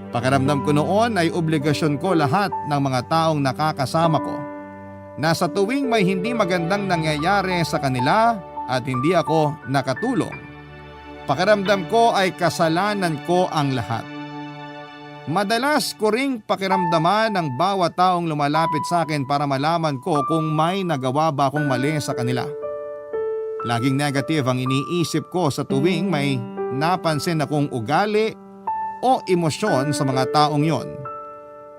Pakiramdam ko noon ay obligasyon ko lahat ng mga taong nakakasama ko. Nasa tuwing may hindi magandang nangyayari sa kanila at hindi ako nakatulong, pakiramdam ko ay kasalanan ko ang lahat. Madalas ko ring pakiramdaman ng bawat taong lumalapit sa akin para malaman ko kung may nagawa ba akong mali sa kanila. Laging negative ang iniisip ko sa tuwing may napansin akong ugali o emosyon sa mga taong yon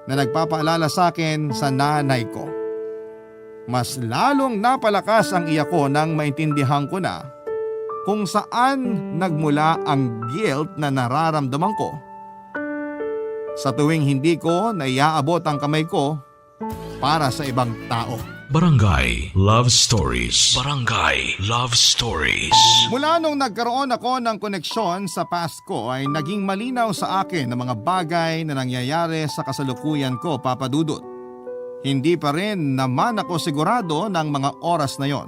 na nagpapaalala sa akin sa nanay ko. Mas lalong napalakas ang iyak ko nang maintindihan ko na kung saan nagmula ang guilt na nararamdaman ko. Sa tuwing hindi ko naiaabot ang kamay ko para sa ibang tao. Barangay Love Stories. Barangay Love Stories. Mula nung nagkaroon ako ng koneksyon sa past ko ay naging malinaw sa akin ang mga bagay na nangyayari sa kasalukuyan ko, Papa Dudut. Hindi pa rin naman ako sigurado ng mga oras na yon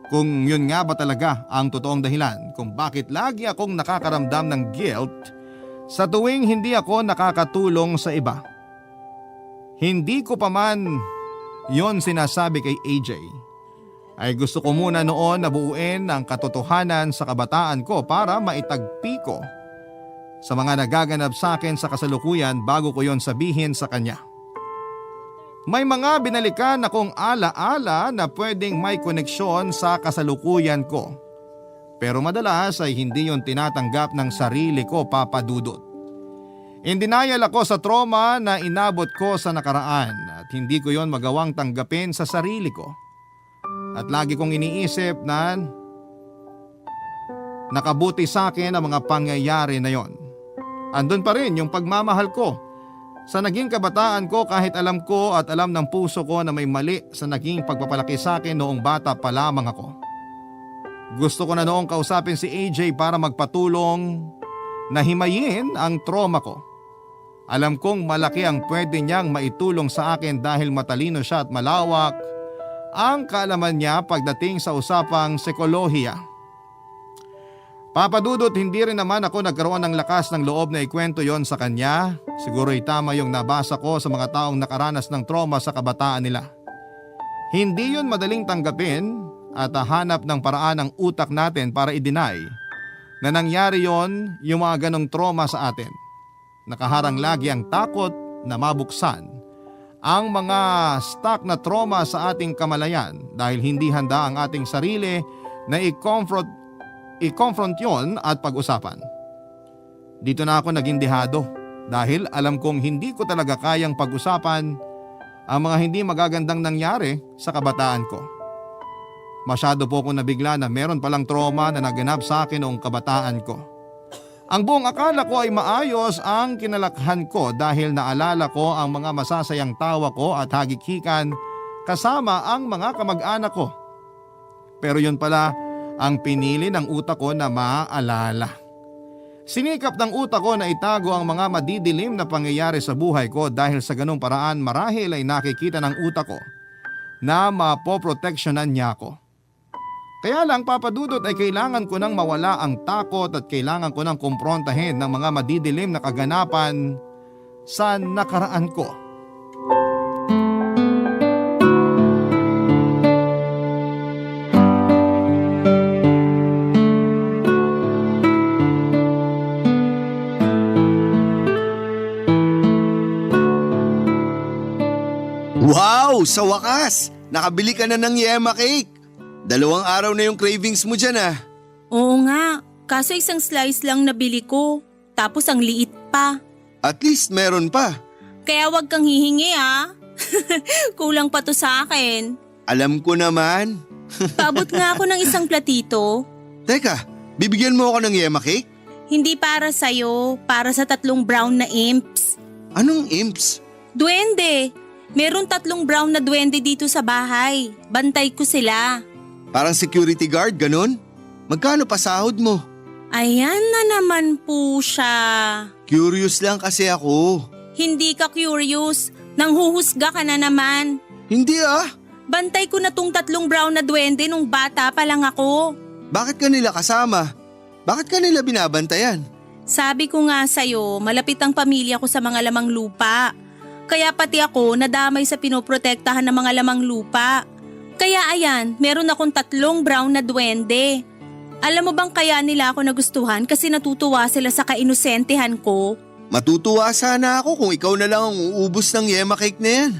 kung yun nga ba talaga ang totoong dahilan kung bakit lagi akong nakakaramdam ng guilt sa tuwing hindi ako nakakatulong sa iba. Hindi ko pa man yon sinasabi kay AJ, ay gusto ko muna noon na buuin ang katotohanan sa kabataan ko para maitagpi ko sa mga nagaganap sa akin sa kasalukuyan bago ko yon sabihin sa kanya. May mga binalikan akong alaala na pwedeng may koneksyon sa kasalukuyan ko. Pero madalas ay hindi yon tinatanggap ng sarili ko, Papa Dudut. In denial ako sa trauma na inabot ko sa nakaraan at hindi ko yon magawang tanggapin sa sarili ko. At lagi kong iniisip na nakabuti sa akin ang mga pangyayari na yon. Andun pa rin yung pagmamahal ko sa naging kabataan ko kahit alam ko at alam ng puso ko na may mali sa naging pagpapalaki sa akin noong bata pa lamang ako. Gusto ko na noong kausapin si AJ para magpatulong na himayin ang trauma ko. Alam kong malaki ang pwede niyang maitulong sa akin dahil matalino siya at malawak ang kaalaman niya pagdating sa usapang psikolohiya. Papa Dudut, hindi rin naman ako nagkaroon ng lakas ng loob na ikwento yon sa kanya. Siguro'y tama yung nabasa ko sa mga taong nakaranas ng trauma sa kabataan nila. Hindi yon madaling tanggapin at hanap ng paraan ang utak natin para i-deny na nangyari yon yung mga ganong trauma sa atin. Nakaharang lagi ang takot na mabuksan ang mga stuck na trauma sa ating kamalayan dahil hindi handa ang ating sarili na i-confront yon at pag-usapan. Dito na ako naging dehado dahil alam kong hindi ko talaga kayang pag-usapan ang mga hindi magagandang nangyari sa kabataan ko. Masyado po akong nabigla na meron palang trauma na naganap sa akin noong kabataan ko. Ang buong akala ko ay maayos ang kinalakhan ko dahil naalala ko ang mga masasayang tawa ko at hagikikan kasama ang mga kamag-anak ko. Pero yun pala ang pinili ng utak ko na maaalala. Sinikap ng utak ko na itago ang mga madidilim na pangyayari sa buhay ko dahil sa ganung paraan marahil ay nakikita ng utak ko na mapoproteksyonan niya ako. Kaya lang, Papa Dudut, ay kailangan ko nang mawala ang takot at kailangan ko nang kumprontahin ng mga madidilim na kaganapan sa nakaraan ko. Wow! Sa wakas! Nakabili ka na ng yema cake! 2 araw na yung cravings mo dyan ah. Oo nga, kaso isang slice lang nabili ko. Tapos ang liit pa. At least meron pa. Kaya wag kang hihingi ah. Kulang pa to sa akin. Alam ko naman. Paabot nga ako ng isang platito. Teka, bibigyan mo ako ng yema cake? Hindi para sa'yo, para sa 3 brown na imps. Anong imps? Duwende. Meron 3 brown na duwende dito sa bahay. Bantay ko sila. Parang security guard, ganun? Magkano pa sahod mo? Ayan na naman po siya. Curious lang kasi ako. Hindi ka curious. Nanghuhusga ka na naman. Hindi ah. Bantay ko na tong 3 brown na duwende nung bata pa lang ako. Bakit ka nila kasama? Bakit ka nila binabantayan? Sabi ko nga sa'yo, malapit ang pamilya ko sa mga lamang lupa. Kaya pati ako nadamay sa pinoprotektahan ng mga lamang lupa. Kaya ayan, meron akong 3 brown na duwende. Alam mo bang kaya nila ako nagustuhan kasi natutuwa sila sa kainosentehan ko? Matutuwa sana ako kung ikaw na lang ang uubos ng yema cake na yan.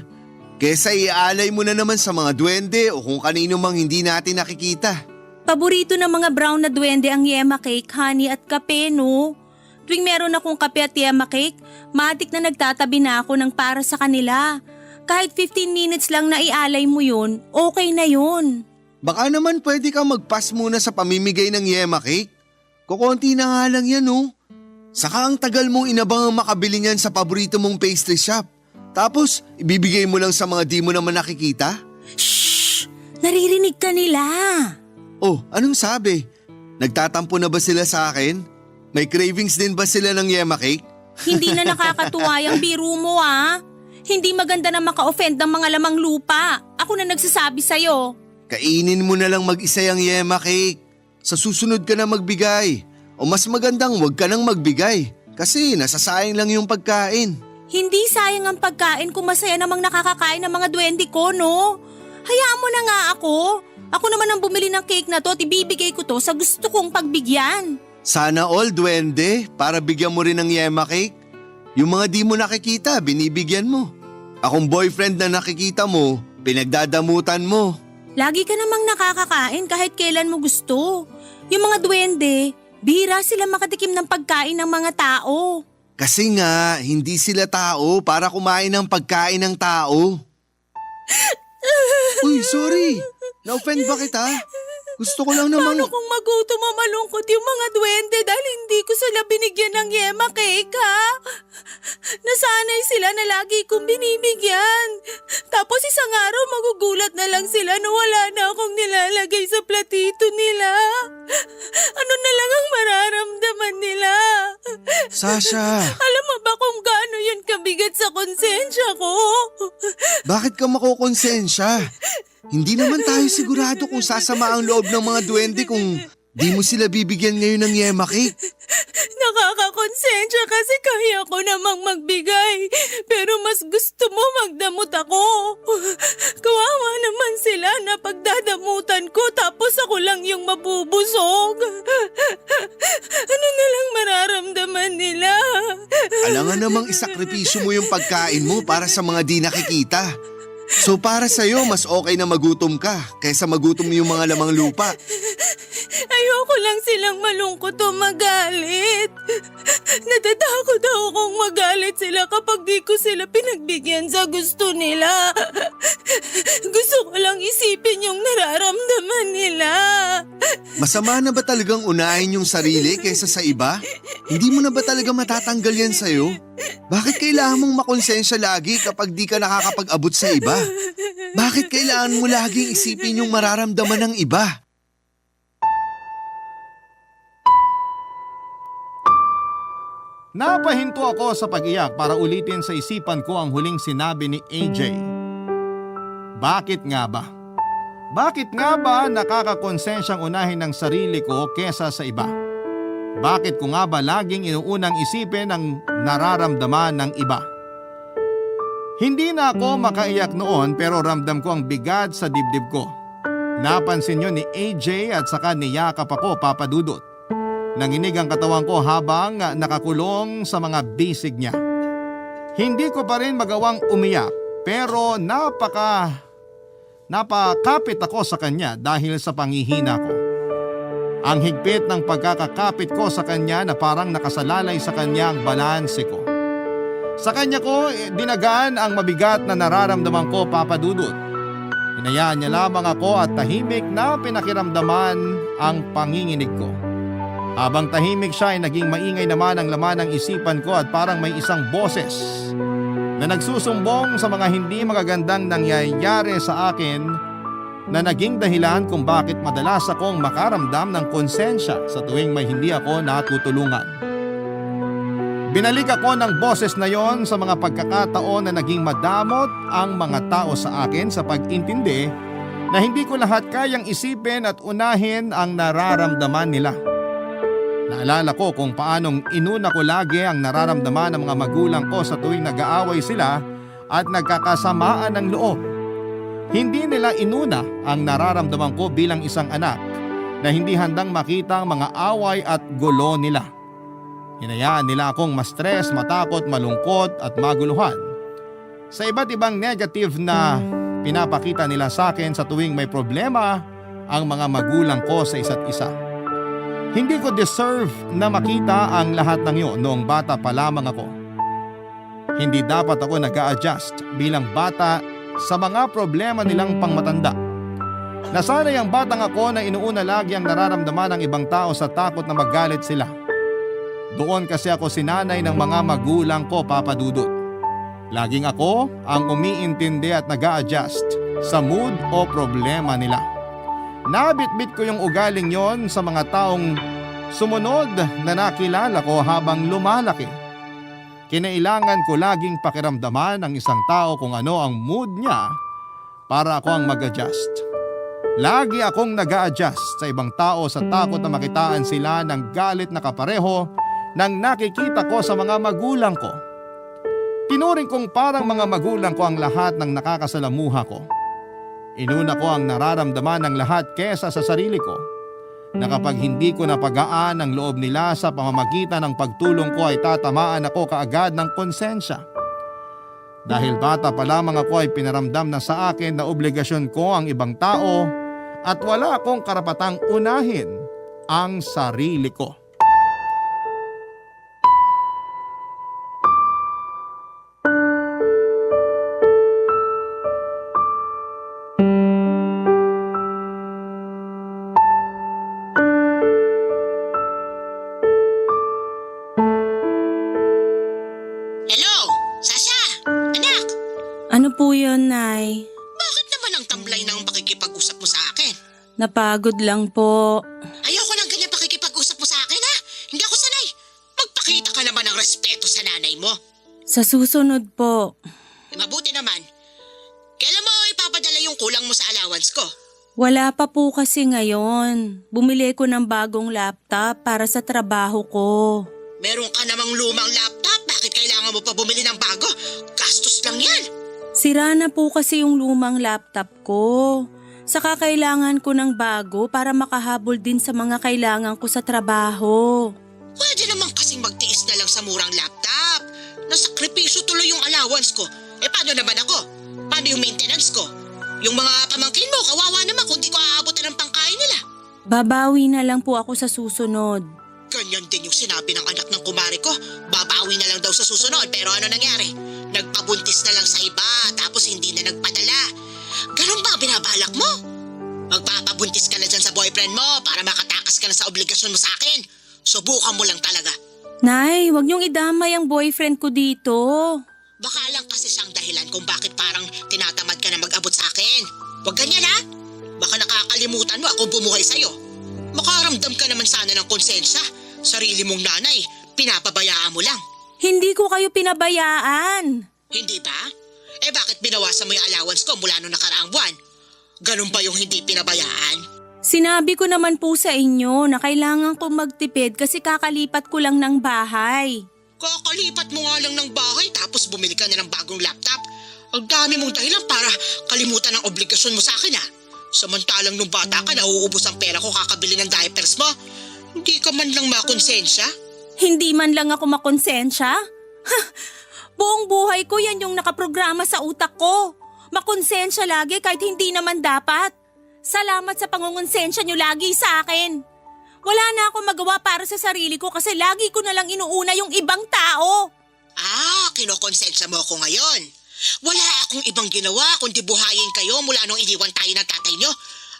Kesa iaalay mo na naman sa mga duwende o kung kanino mang hindi natin nakikita. Paborito ng mga brown na duwende ang yema cake, honey at kape, no? Tuwing meron akong kape at yema cake, matik na nagtatabi na ako ng para sa kanila. Kahit 15 minutes lang na ialay mo yun, okay na yun. Baka naman pwede kang mag-pass muna sa pamimigay ng yema cake. Kukunti na nga lang yan oh. Saka ang tagal mong inabang makabili niyan sa paborito mong pastry shop. Tapos ibibigay mo lang sa mga di mo naman nakikita? Shhh! Naririnig ka nila. Oh, anong sabi? Nagtatampo na ba sila sa akin? May cravings din ba sila ng yema cake? Hindi na nakakatuwa yung biro mo ah. Hindi maganda na maka-offend ng mga lamang lupa. Ako na nagsasabi sa'yo. Kainin mo na lang mag-isa yung yema cake. Sa susunod ka na magbigay. O mas magandang wag ka nang magbigay kasi nasasayang lang yung pagkain. Hindi sayang ang pagkain kung masaya namang nakakakain ng mga duwende ko, no? Hayaan mo na nga ako. Ako naman ang bumili ng cake na to at ibibigay ko to sa gusto kong pagbigyan. Sana all, duwende, para bigyan mo rin ng yema cake. Yung mga di mo nakikita, binibigyan mo. Akong boyfriend na nakikita mo, pinagdadamutan mo. Lagi ka namang nakakakain kahit kailan mo gusto. Yung mga duwende, bihira sila makatikim ng pagkain ng mga tao. Kasi nga, hindi sila tao para kumain ng pagkain ng tao. Uy, sorry. Na-offend ba kita? Gusto ko lang namang... Paano kung magutom o malungkot yung mga duwende dahil hindi ko sila binigyan ng yema cake, ha? Nasanay sila na lagi kong binibigyan. Tapos isang araw magugulat na lang sila na wala na akong nilalagay sa platito nila. Ano na lang ang mararamdaman nila? Sasha! Alam mo ba kung gaano yun kabigat sa konsensya ko? Bakit ka makokonsensya? Hindi naman tayo sigurado kung sasama ang loob ng mga duwende kung di mo sila bibigyan ngayon ng yema cake. Nakakakonsensya kasi kaya ko namang magbigay. Pero mas gusto mo magdamot ako. Kawawa naman sila na pagdadamutan ko tapos ako lang yung mabubusog. Ano na lang mararamdaman nila? Alangan namang isakripisyo mo yung pagkain mo para sa mga di nakikita. So para sa'yo, mas okay na magutom ka kaysa magutom yung mga lamang lupa. Ayoko lang silang malungkot o magalit. Natatakot akong magalit sila kapag di ko sila pinagbigyan sa gusto nila. Gusto ko lang isipin yung nararamdaman nila. Masama na ba talagang unahin yung sarili kaysa sa iba? Hindi mo na ba talaga matatanggal yan sa'yo? Bakit kailangan mong makonsensya lagi kapag di ka nakakapag-abot sa iba? Bakit kailangan mo laging isipin yung mararamdaman ng iba? Napahinto ako sa pag-iyak para ulitin sa isipan ko ang huling sinabi ni AJ. Bakit nga ba? Bakit nga ba nakakakonsensyang unahin ng sarili ko kesa sa iba? Bakit ko nga ba laging inuunang isipin ang nararamdaman ng iba? Hindi na ako makaiyak noon pero ramdam ko ang bigat sa dibdib ko. Napansin yun ni AJ at saka niyakap ako, Papa Dudut. Nanginig ang katawan ko habang nakakulong sa mga bisig niya. Hindi ko pa rin magawang umiyak pero napakapit ako sa kanya dahil sa panghihina ko. Ang higpit ng pagkakakapit ko sa kanya na parang nakasalalay sa kanya ang balanse ko. Sa kanya ko dinagaan ang mabigat na nararamdaman ko, Papa Dudut. Hinayaan niya lamang ako at tahimik na pinakiramdaman ang panginginig ko. Habang tahimik siya ay naging maingay naman ang laman ng isipan ko at parang may isang boses na nagsusumbong sa mga hindi magagandang nangyayari sa akin na naging dahilan kung bakit madalas akong makaramdam ng konsensya sa tuwing may hindi ako natutulungan. Binalik ako ng boses na yon sa mga pagkakataon na naging madamot ang mga tao sa akin sa pag-intindi na hindi ko lahat kayang isipin at unahin ang nararamdaman nila. Naalala ko kung paanong inuna ko lagi ang nararamdaman ng mga magulang ko sa tuwing nag-aaway sila at nagkakasamaan ng loob. Hindi nila inuna ang nararamdaman ko bilang isang anak na hindi handang makita ang mga away at gulo nila. Hinayaan nila akong ma-stress, matakot, malungkot at maguluhan sa iba't ibang negative na pinapakita nila sa akin sa tuwing may problema ang mga magulang ko sa isa't isa. Hindi ko deserve na makita ang lahat ng iyon noong bata pa lamang ako. Hindi dapat ako nag-a-adjust bilang bata sa mga problema nilang pangmatanda. Nasanay ang batang ako na inuuna lagi ang nararamdaman ng ibang tao sa takot na magalit sila. Doon kasi ako sinanay ng mga magulang ko, Papa Dudut. Laging ako ang umiintindi at nag-a-adjust sa mood o problema nila. Nabitbit ko yung ugaling yon sa mga taong sumunod na nakilala ko habang lumalaki. Kinailangan ko laging pakiramdaman ng isang tao kung ano ang mood niya para ako ang mag-adjust. Lagi akong nag-a-adjust sa ibang tao sa takot na makitaan sila ng galit na kapareho ng nakikita ko sa mga magulang ko. Tinuring kong parang mga magulang ko ang lahat ng nakakasalamuha ko. Inuna ko ang nararamdaman ng lahat kesa sa sarili ko, na kapag hindi ko napagaan ang loob nila sa pamamagitan ng pagtulong ko ay tatamaan ako kaagad ng konsensya. Dahil bata pa lamang ako ay pinaramdam na sa akin na obligasyon ko ang ibang tao at wala akong karapatang unahin ang sarili ko. Hello, Sasha! Anak! Ano po yun, Nay? Bakit naman ang tamlay ng pakikipag-usap mo sa akin? Napagod lang po. Ayoko ng ganyan pakikipag-usap mo sa akin, ha? Hindi ako sanay. Magpakita ka naman ng respeto sa nanay mo. Sa susunod po. Mabuti naman. Kailan mo ipapadala yung kulang mo sa allowance ko? Wala pa po kasi ngayon. Bumili ko ng bagong laptop para sa trabaho ko. Meron ka namang lumang laptop. Bakit kailangan mo pa bumili ng bago? Gastos lang yan. Sira na po kasi yung lumang laptop ko. Saka kailangan ko ng bago para makahabol din sa mga kailangan ko sa trabaho. Pwede naman kasing magtiis na lang sa murang laptop. Nasakripisyo tuloy yung allowance ko. Paano naman ako? Paano yung maintenance ko? Yung mga pamangkin mo, kawawa naman kung di ko aabutan ng pangkain nila. Babawi na lang po ako sa susunod. Ganyan din yung sinabi ng anak ng kumare ko. Babawi na lang daw sa susunod, pero ano nangyari? Nagpabuntis na lang sa iba, tapos hindi na nagpadala. Ganun ba binabalak mo? Magpapabuntis ka na dyan sa boyfriend mo para makatakas ka na sa obligasyon mo sa akin. Subukan mo lang talaga. Nay, wag niyong idamay ang boyfriend ko dito. Baka lang kasi siyang dahilan kung bakit parang tinatamad ka na mag-abot sa akin. Huwag ganyan, ha? Baka nakakalimutan mo akong bumuhay sa'yo. Makaramdam ka naman sana ng konsensya. Sarili mong nanay, pinapabayaan mo lang. Hindi ko kayo pinabayaan. Hindi ba? Bakit binawasan mo yung allowance ko mula nung nakaraang buwan? Ganun ba yung hindi pinabayaan? Sinabi ko naman po sa inyo na kailangan kong magtipid kasi kakalipat ko lang ng bahay. Kakalipat mo nga lang ng bahay tapos bumili ka na ng bagong laptop. Ang dami mong dahilan para kalimutan ang obligasyon mo sa akin, ha? Samantalang nung bata ka, nauubos ang pera ko kakabili ng diapers mo. Hindi ka man lang makonsensya? Hindi man lang ako makonsensya? Buong buhay ko yan yung nakaprograma sa utak ko. Makonsensya lagi kahit hindi naman dapat. Salamat sa pangungonsensya nyo lagi sa akin. Wala na akong magawa para sa sarili ko kasi lagi ko na lang inuuna yung ibang tao. Kinokonsensya mo ako ngayon. Wala akong ibang ginawa kundi buhayin kayo mula nung iniwan tayo ng tatay nyo.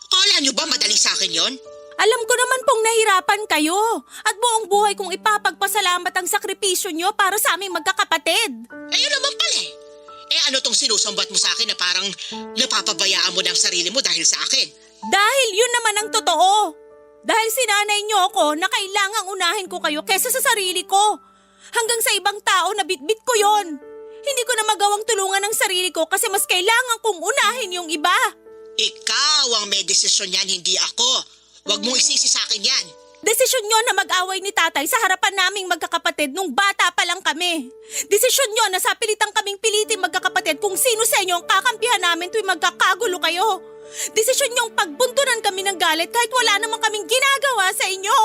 Akala nyo ba madali sa akin yon? Alam ko naman pong nahirapan kayo at buong buhay kong ipapagpasalamat ang sakripisyo nyo para sa aming magkakapatid. Ayun naman pala eh. Ano tong sinusumbat mo sa akin na parang napapabayaan mo ng sarili mo dahil sa akin? Dahil yun naman ang totoo. Dahil sinanay nyo ako na kailangang unahin ko kayo kesa sa sarili ko. Hanggang sa ibang tao na bitbit ko yon. Hindi ko na magawang tulungan ng sarili ko kasi mas kailangan kong unahin yung iba. Ikaw ang may desisyon yan, hindi ako. Huwag mong isisi sa akin yan. Desisyon nyo na mag-away ni tatay sa harapan naming magkakapatid nung bata pa lang kami. Desisyon nyo na sa pilitang kaming pilitin magkakapatid kung sino sa inyo ang kakampihan namin tuwing magkakagulo kayo. Desisyon nyong pagbuntunan kami ng galit kahit wala namang kaming ginagawa sa inyo.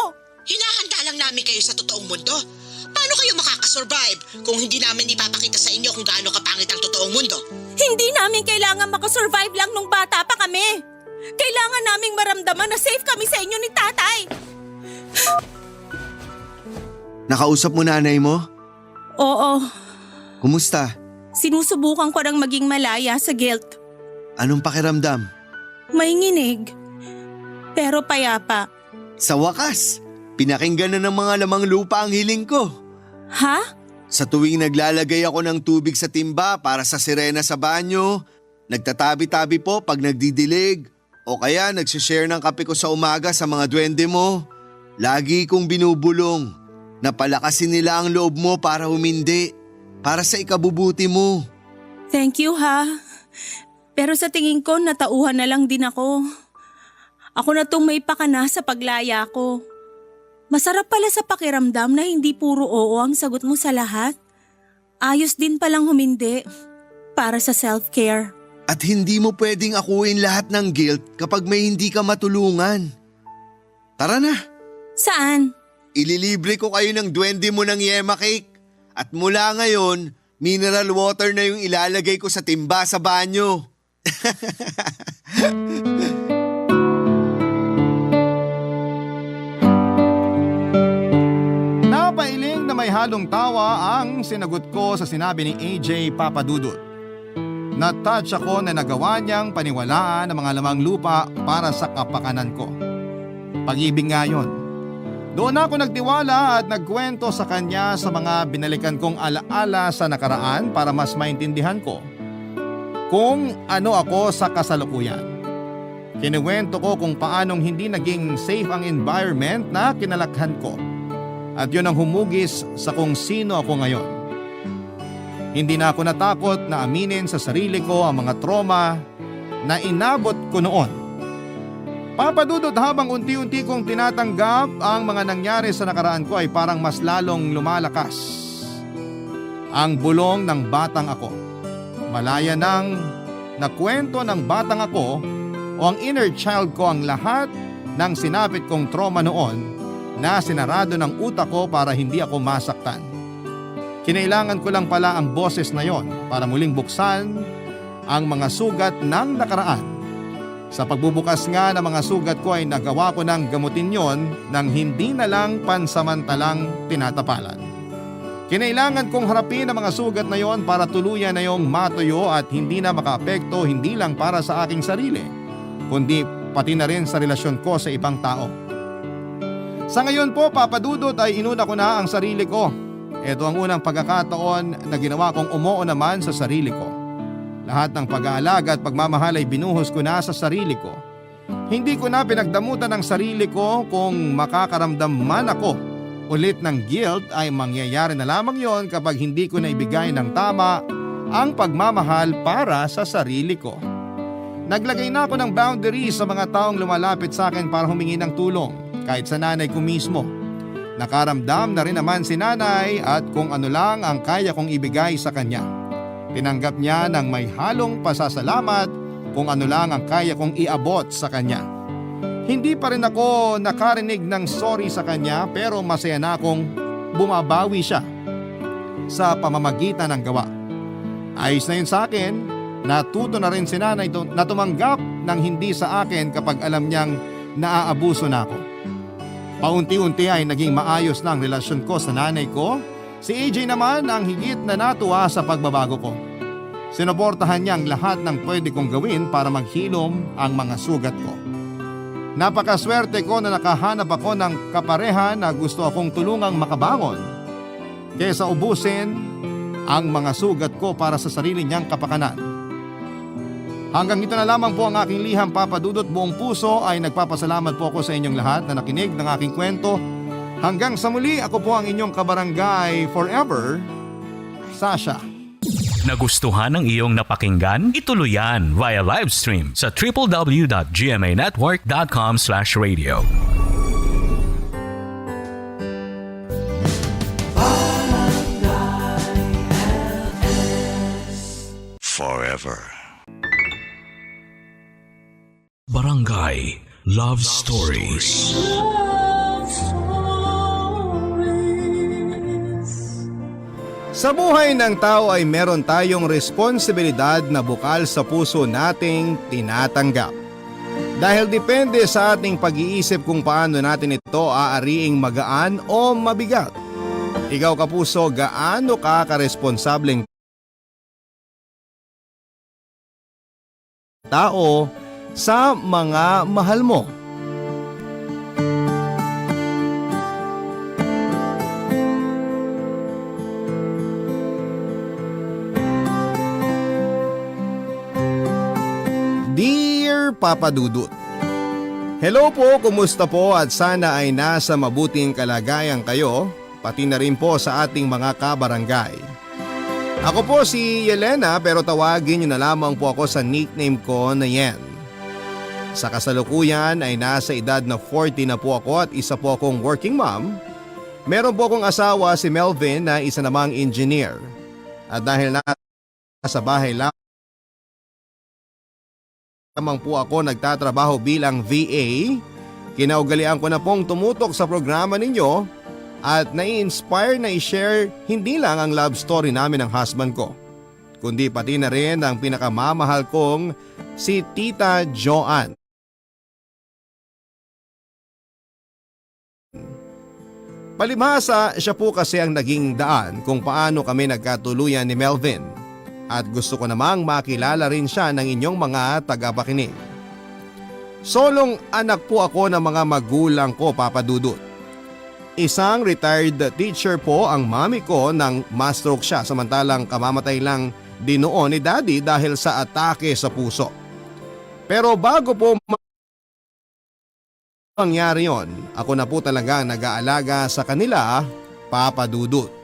Hinahanda lang namin kayo sa totoong mundo. Paano kayo makakasurvive kung hindi namin ipapakita sa inyo kung gaano kapangit ang totoong mundo? Hindi namin kailangan makasurvive lang nung bata pa kami. Kailangan naming maramdaman na safe kami sa inyo ni tatay. Nakausap mo nanay mo? Oo, Kumusta? sinusubukan ko ng maging malaya sa guilt. Anong pakiramdam? May nginig, pero payapa. Sa wakas, pinakinggan na ng mga lamang lupa ang hiling ko. Ha? Sa tuwing naglalagay ako ng tubig sa timba para sa sirena sa banyo, nagtatabi-tabi po pag nagdidilig, o kaya nagsishare ng kape ko sa umaga sa mga duwende mo. Lagi kong binubulong na palakasin nila ang loob mo para humindi, para sa ikabubuti mo. Thank you ha. Pero sa tingin ko natauhan na lang din ako. Ako na tong may pakana sa paglaya ko. Masarap pala sa pakiramdam na hindi puro oo ang sagot mo sa lahat. Ayos din palang humindi para sa self-care. At hindi mo pwedeng akuin lahat ng guilt kapag may hindi ka matulungan. Tara na, Saan? ililibre ko kayo ng duwende mo ng yema cake. At mula ngayon, mineral water na yung ilalagay ko sa timba sa banyo. Napailing na may halong tawa ang sinagot ko sa sinabi ni AJ Papadudut. Na-touch ako na nagawa niyang paniwalaan ang mga lamang lupa para sa kapakanan ko. Pag-ibig nga yun. Doon ako nagtiwala at nagkwento sa kanya sa mga binalikan kong alaala sa nakaraan para mas maintindihan ko kung ano ako sa kasalukuyan. Kinuwento ko kung paanong hindi naging safe ang environment na kinalakhan ko. At yun ang humugis sa kung sino ako ngayon. Hindi na ako natakot na aminin sa sarili ko ang mga trauma na inabot ko noon. Papadudot, habang unti-unti kong tinatanggap ang mga nangyari sa nakaraan ko ay parang mas lalong lumalakas ang bulong ng batang ako. Malaya nang nakwento ng batang ako o ang inner child ko ang lahat ng sinapit kong trauma noon na sinarado ng utak ko para hindi ako masaktan. Kinailangan ko lang pala ang boses na yon para muling buksan ang mga sugat ng nakaraan. Sa pagbubukas nga ng mga sugat ko ay nagawa ko ng gamutin yon nang hindi na lang pansamantalang tinatapalan. Kinailangan kong harapin ang mga sugat na yon para tuluyan na yung matuyo at hindi na makaapekto hindi lang para sa aking sarili, kundi pati na rin sa relasyon ko sa ibang tao. Sa ngayon po, Papadudot, ay inuna ko na ang sarili ko. Ito ang unang pagkakataon na ginawa kong umuo naman sa sarili ko. Lahat ng pag-aalaga at pagmamahal ay binuhos ko na sa sarili ko. Hindi ko na pinagdamutan ng sarili ko kung makakaramdam man ako ulit ng guilt, ay mangyayari na lamang yon kapag hindi ko na ibigay ng tama ang pagmamahal para sa sarili ko. Naglagay na ako ng boundaries sa mga taong lumalapit sa akin para humingi ng tulong, kahit sa nanay ko mismo. Nakaramdam na rin naman si nanay at kung ano lang ang kaya kong ibigay sa kanya. Tinanggap niya ng may halong pasasalamat kung ano lang ang kaya kong iabot sa kanya. Hindi pa rin ako nakarinig ng sorry sa kanya, pero masaya na akong bumabawi siya sa pamamagitan ng gawa. Ayos na yun sa akin, natuto na rin si nanay na tumanggap ng hindi sa akin kapag alam niyang naaabuso na ako. Paunti-unti ay naging maayos na ang relasyon ko sa nanay ko. Si AJ naman ang higit na natuwa sa pagbabago ko. Sinuportahan niya ang lahat ng pwede kong gawin para maghilom ang mga sugat ko. Napakaswerte ko na nakahanap ako ng kapareha na gusto akong tulungang makabangon kaysa ubusin ang mga sugat ko para sa sarili niyang kapakanan. Hanggang ito na lamang po ang aking liham, Papadudot. Buong puso ay nagpapasalamat po ako sa inyong lahat na nakinig ng aking kwento. Hanggang sa muli, ako po ang inyong kabarangay forever, Sasha. Nagustuhan ng iyong napakinggan? Ituloy yan via live stream sa www.gmanetwork.com/radio. Forever. Barangay Love Stories. Love Stories. Sa buhay ng tao ay meron tayong responsibilidad na bukal sa puso nating tinatanggap. Dahil depende sa ating pag-iisip kung paano natin ito aariing magaan o mabigat. Ikaw, kapuso, gaano ka karesponsableng tao sa mga mahal mo? Dear Papadudut, hello po, kumusta po at sana ay nasa mabuting kalagayan kayo, pati na rin po sa ating mga kabarangay. Ako po si Yelena, pero tawagin niyo na lamang po ako sa nickname ko na Yen. Sa kasalukuyan ay nasa edad na 40 na po ako at isa po akong working mom. Meron po akong asawa si Melvin na isa namang engineer. At dahil nasa bahay lamang po ako nagtatrabaho bilang VA, kinaugalian ko na pong tumutok sa programa ninyo at nai-inspire na i-share hindi lang ang love story namin ng husband ko, kundi pati na rin ang pinakamamahal kong si Tita Joanne. Palibhasa, siya po kasi ang naging daan kung paano kami nagkatuluyan ni Melvin at gusto ko namang makilala rin siya ng inyong mga tagapakinig. Solong anak po ako ng mga magulang ko, Papa Dudut. Isang retired teacher po ang mami ko nang ma-stroke siya samantalang kamamatay lang din noon ni Daddy dahil sa atake sa puso. Pero bago po mangyari yon, ako na po talaga nag-aalaga sa kanila, Papa Dudut.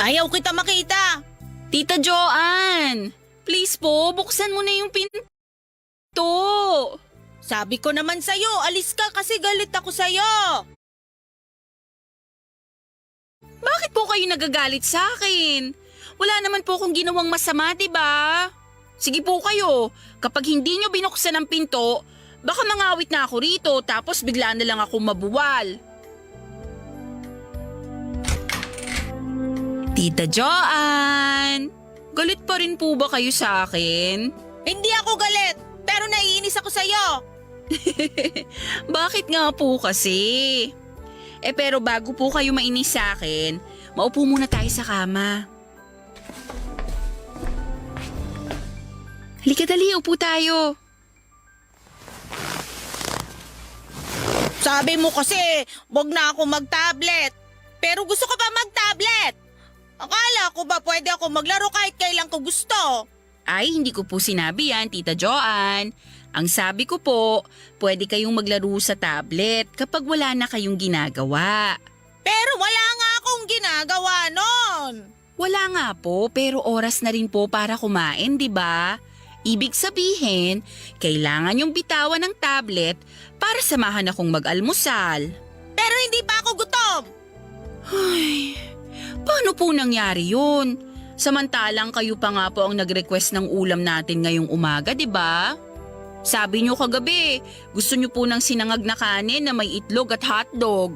Ayaw kita makita. Tita Joanne, please po, buksan mo na yung pinto. Sabi ko naman sa'yo, alis ka kasi galit ako sa'yo. Bakit po kayo nagagalit sa akin? Wala naman po akong ginawang masama, diba? Sige po kayo, kapag hindi nyo binuksan ang pinto, baka mangawit na ako rito tapos bigla na lang ako mabuwal. Tita Joanne, galit pa rin po ba kayo sa akin? Hindi ako galit, pero naiinis ako sa'yo. Bakit nga po kasi? Pero bago po kayo mainis sa akin, maupo muna tayo sa kama. Halika dali, upo tayo. Sabi mo kasi, wag na ako mag-tablet. Pero gusto ko pa mag-tablet. Akala ko ba pwede ako maglaro kahit kailan ko gusto? Ay, hindi ko po sinabi yan, Tita Joanne. Ang sabi ko po, pwede kayong maglaro sa tablet kapag wala na kayong ginagawa. Pero wala nga akong ginagawa nun. Wala nga po, pero oras na rin po para kumain, di ba? Ibig sabihin, kailangan yung bitawan ng tablet para samahan akong mag-almusal. Pero hindi pa ako gutom. Ay, paano po nangyari yun? Samantalang kayo pa nga po ang nag-request ng ulam natin ngayong umaga, di ba? Sabi nyo kagabi, gusto nyo po ng sinangag na kanin na may itlog at hotdog.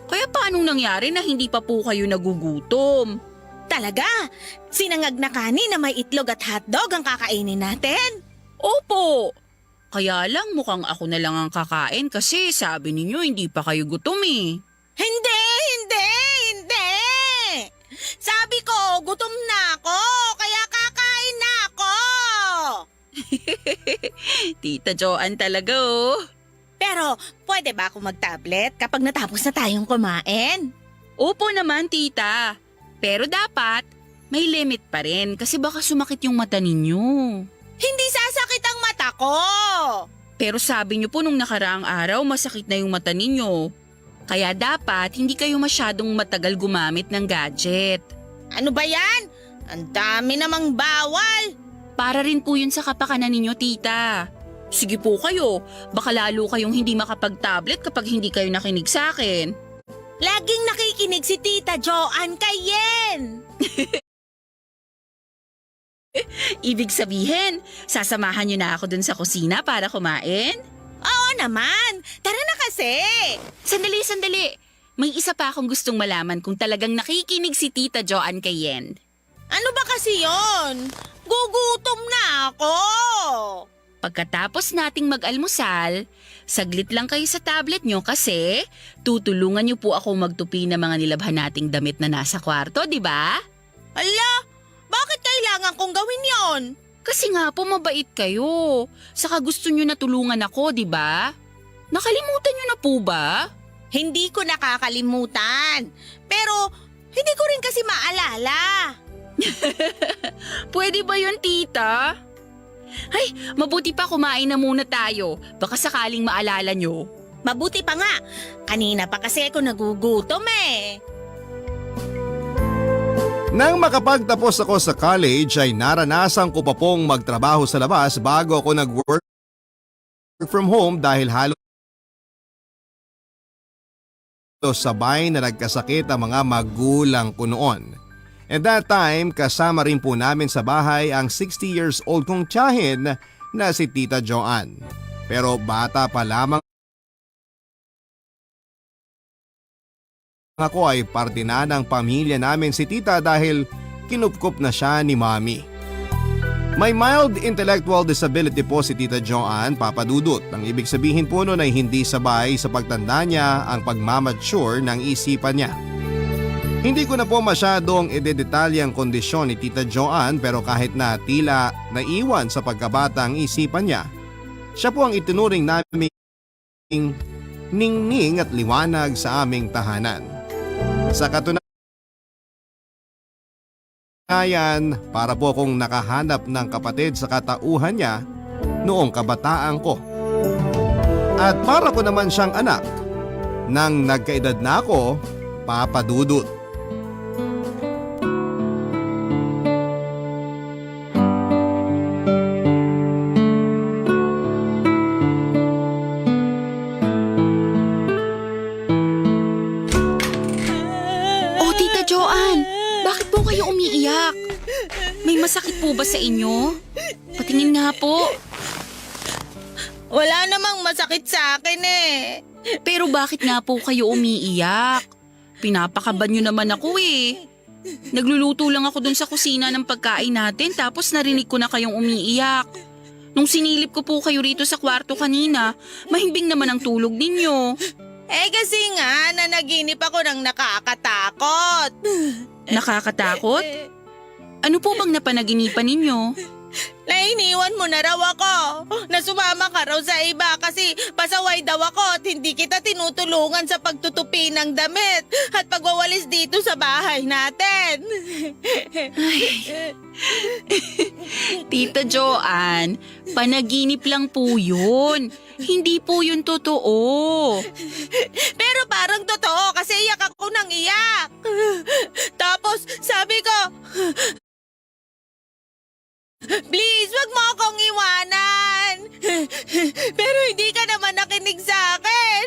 Kaya paanong nangyari na hindi pa po kayo nagugutom? Talaga? Sinangag na kanin na may itlog at hotdog ang kakainin natin? Opo. Kaya lang mukhang ako na lang ang kakain kasi sabi ninyo hindi pa kayo gutom eh. Hindi! Sabi ko, gutom na ako, kaya kakain na ako. Tita Joanne talaga oh. Pero pwede ba ako mag-tablet kapag natapos na tayong kumain? Opo naman tita. Pero dapat may limit pa rin kasi baka sumakit yung mata ninyo. Hindi sasakit ang mata ko. Pero sabi niyo po nung nakaraang araw masakit na yung mata ninyo. Kaya dapat hindi kayo masyadong matagal gumamit ng gadget. Ano ba yan? Ang dami namang bawal. Para rin po yun sa kapakanan ninyo, tita. Sige po kayo, baka lalo kayong hindi makapag-tablet kapag hindi kayo nakinig sa akin. Laging nakikinig si Tita Joanne kay Yen. Ibig sabihin, sasamahan niyo na ako dun sa kusina para kumain? Oo naman. Tara na kasi. Sandali. May isa pa akong gustong malaman kung talagang nakikinig si Tita Joanne kay Yen. Ano ba kasi yon? Gugutom na ako. Pagkatapos nating mag-almusal, saglit lang kayo sa tablet nyo kasi tutulungan nyo po ako magtupi ng mga nilabhan nating damit na nasa kwarto, di ba? Ala, bakit kailangan kong gawin yon? Kasi nga po mabait kayo. Saka gusto nyo na tulungan ako, di ba? Nakalimutan niyo na po ba? Hindi ko nakakalimutan. Pero hindi ko rin kasi maalala. Pwede ba yun, tita? Ay, mabuti pa kumain na muna tayo. Baka sakaling maalala nyo. Mabuti pa nga. Kanina pa kasi ako nagugutom eh. Nang makapagtapos ako sa college ay naranasan ko pa pong magtrabaho sa labas bago ako nag-work from home dahil halos sabay na nagkasakit ang mga magulang ko noon. At that time, kasama rin po namin sa bahay ang 60 years old kong tiyahin na si Tita Joanne. Pero bata pa lamang ako ay parte na ng pamilya namin si Tita dahil kinupkup na siya ni Mami. May mild intellectual disability po si Tita Joanne, Papa Dudut. Ang ibig sabihin po nun ay hindi sabay sa pagtanda niya ang pagmamature ng isipan niya. Hindi ko na po masyadong idedetalye ang kondisyon ni Tita Joanne pero kahit na tila naiwan sa pagkabata ang isipan niya, siya po ang itinuring naming ningning at liwanag sa aming tahanan. Sa katunayan, para po akong nakahanap ng kapatid sa katauhan niya noong kabataan ko. At para ko naman siyang anak nang nagkaedad na ako, Papa Dudut. Oh, Tita Joanne, bakit po kayo umiiyak? May masakit po ba sa inyo? Patingin nga po. Wala namang masakit sa akin eh. Pero bakit nga po kayo umiiyak? Pinapakaban nyo naman ako eh. Nagluluto lang ako dun sa kusina ng pagkain natin tapos narinig ko na kayong umiiyak. Nung sinilip ko po kayo rito sa kwarto kanina, mahimbing naman ang tulog ninyo. Eh kasi nga, nanaginip ako ng nakakatakot. Nakakatakot? Ano po bang napanaginipan ninyo? Nainiwan mo na raw ako. Na sumama ka raw sa iba kasi pasaway daw ako at hindi kita tinutulungan sa pagtutupi ng damit at pagwawalis dito sa bahay natin. Tita Joanne, panaginip lang po yun. Hindi po yun totoo. Pero parang totoo kasi iyak ako ng iyak. Tapos sabi ko, please, wag mo akong iwanan. Pero hindi ka naman nakinig sa akin.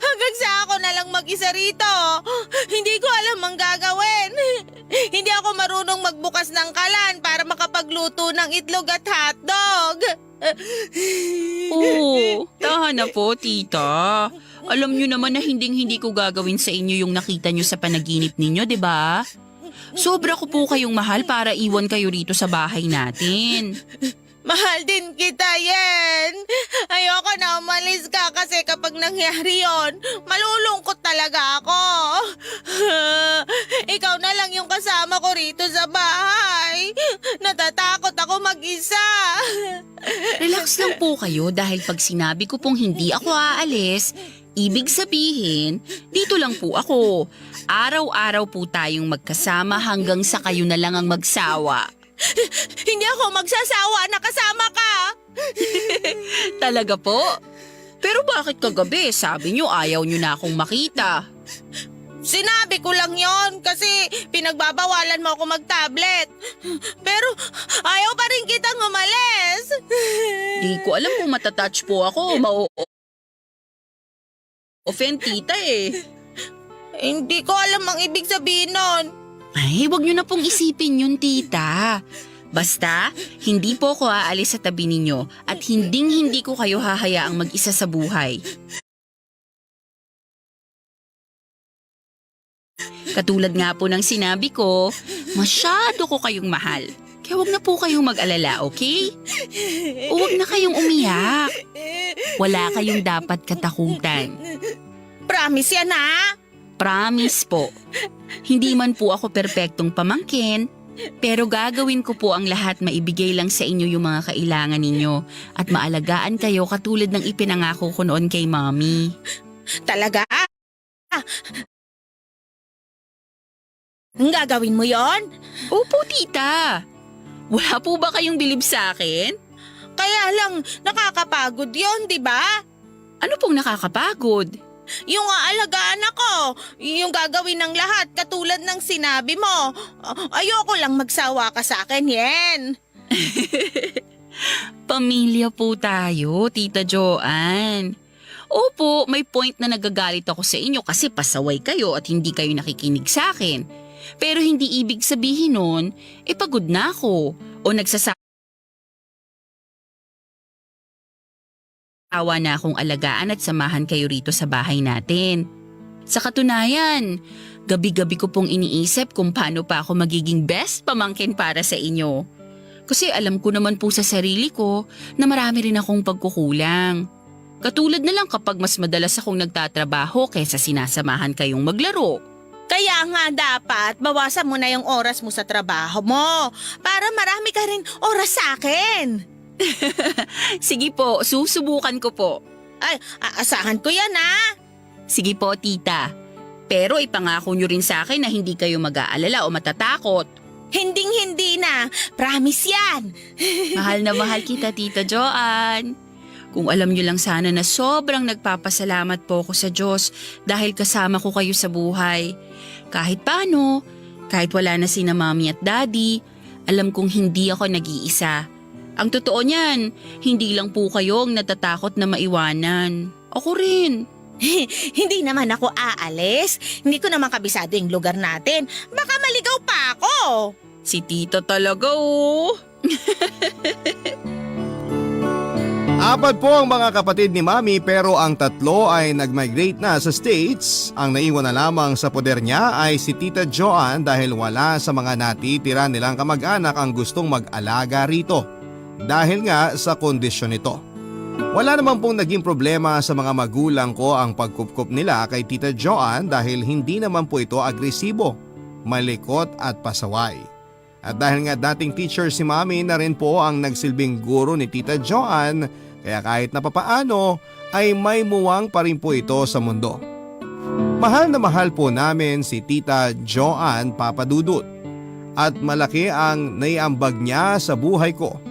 Hanggang sa ako na lang mag-isa rito. Hindi ko alam ang gagawin. Hindi ako marunong magbukas ng kalan para makapagluto ng itlog at hotdog. Oo, tahan na po, tita. Alam nyo naman na hinding-hindi ko gagawin sa inyo yung nakita nyo sa panaginip ninyo, di ba? Sobra ko po kayong mahal para iwan kayo rito sa bahay natin. Mahal din kita, Yen. Ayoko na umalis ka kasi kapag nangyari yon, malulungkot talaga ako. Ikaw na lang yung kasama ko rito sa bahay. Natatakot ako mag-isa. Relax lang po kayo dahil pag sinabi ko pong hindi ako aalis, ibig sabihin, dito lang po ako. Araw-araw po tayong magkasama hanggang sa kayo na lang ang magsawa. Hindi ako magsasawa na kasama ka. Talaga po? Pero bakit kagabi sabi nyo ayaw nyo na akong makita? Sinabi ko lang yon kasi pinagbabawalan mo ako mag-tablet. Pero ayaw pa rin kitang umalis. Di ko alam kung matatouch po ako. Offend tita eh. Hindi ko alam ang ibig sabihin nun. Ay, wag nyo na pong isipin yun, tita. Basta, hindi po ako aalis sa tabi ninyo at hinding-hindi ko kayo hahayaang mag-isa sa buhay. Katulad nga po ng sinabi ko, masyado ko kayong mahal. Kaya wag na po kayong mag-alala, okay? O wag na kayong umiyak. Wala kayong dapat katakutan. Promise yan ha? Promise po. Hindi man po ako perpektong pamangkin, Pero gagawin ko po ang lahat maibigay lang sa inyo yung mga kailangan ninyo at maalagaan kayo katulad ng ipinangako ko noon kay Mommy. Talaga? Ang gagawin mo yon? Opo, tita. Wala po ba kayong bilib sa akin? Kaya lang, nakakapagod yon, di ba? Ano pong nakakapagod? Yung aalagaan ako, yung gagawin ng lahat katulad ng sinabi mo. Ayoko lang magsawa ka sa akin, Yen. Pamilya po tayo, Tita Joanne. Opo, may point na nagagalit ako sa inyo kasi pasaway kayo at hindi kayo nakikinig sa akin. Pero hindi ibig sabihin nun, pagod na ako o nagsasawa na akong alagaan at samahan kayo rito sa bahay natin. Sa katunayan, gabi-gabi ko pong iniisip kung paano pa ako magiging best pamangkin para sa inyo. Kasi alam ko naman po sa sarili ko na marami rin akong pagkukulang. Katulad na lang kapag mas madalas akong nagtatrabaho kaysa sinasamahan kayong maglaro. Kaya nga dapat bawasan mo na yung oras mo sa trabaho mo para marami ka rin oras sa akin. Sige po, susubukan ko po. Ay, aasahan ko yan ha. Sige po, tita. Pero ipangako nyo rin sa akin na hindi kayo mag-aalala o matatakot. Hinding-hindi na. Promise yan. Mahal na mahal kita, Tita Joanne. Kung alam nyo lang sana na sobrang nagpapasalamat po ako sa Diyos dahil kasama ko kayo sa buhay. Kahit paano, kahit wala na sina Mommy at Daddy, alam kong hindi ako nag-iisa. Ang totoo niyan, hindi lang po kayo ang natatakot na maiwanan. Ako rin. Hindi naman ako aalis. Hindi ko naman kabisado yung lugar natin. Baka maligaw pa ako. Si Tita talaga oh. Apat po ang mga kapatid ni Mami pero ang tatlo ay nag-migrate na sa States. Ang naiwan na lamang sa poder niya ay si Tita Joanne dahil wala sa mga natitira nilang kamag-anak ang gustong mag-alaga rito. Dahil nga sa kondisyon nito. Wala naman pong naging problema sa mga magulang ko ang pagkupkup nila kay Tita Joanne dahil hindi naman po ito agresibo, malikot at pasaway. At dahil nga dating teacher si Mami na rin po ang nagsilbing guro ni Tita Joanne, kaya kahit na papaano ay may muwang pa rin po ito sa mundo. Mahal na mahal po namin si Tita Joanne Papadudut at malaki ang naiambag niya sa buhay ko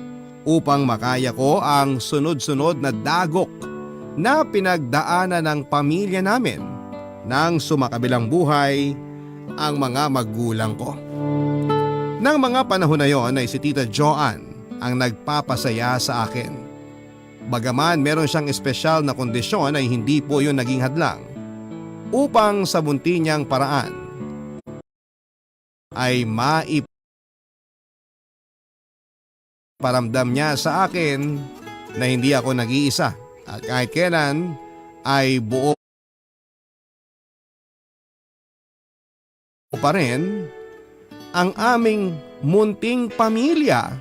upang makaya ko ang sunod-sunod na dagok na pinagdaanan ng pamilya namin nang sumakabilang buhay ang mga magulang ko. Nang mga panahon na yon ay si Tita Joanne ang nagpapasaya sa akin. Bagaman meron siyang espesyal na kondisyon ay hindi po yun naging hadlang upang sa bunti niyang paraan ay paramdam niya sa akin na hindi ako nag-iisa at kahit kailan ay buo pa rin ang aming munting pamilya.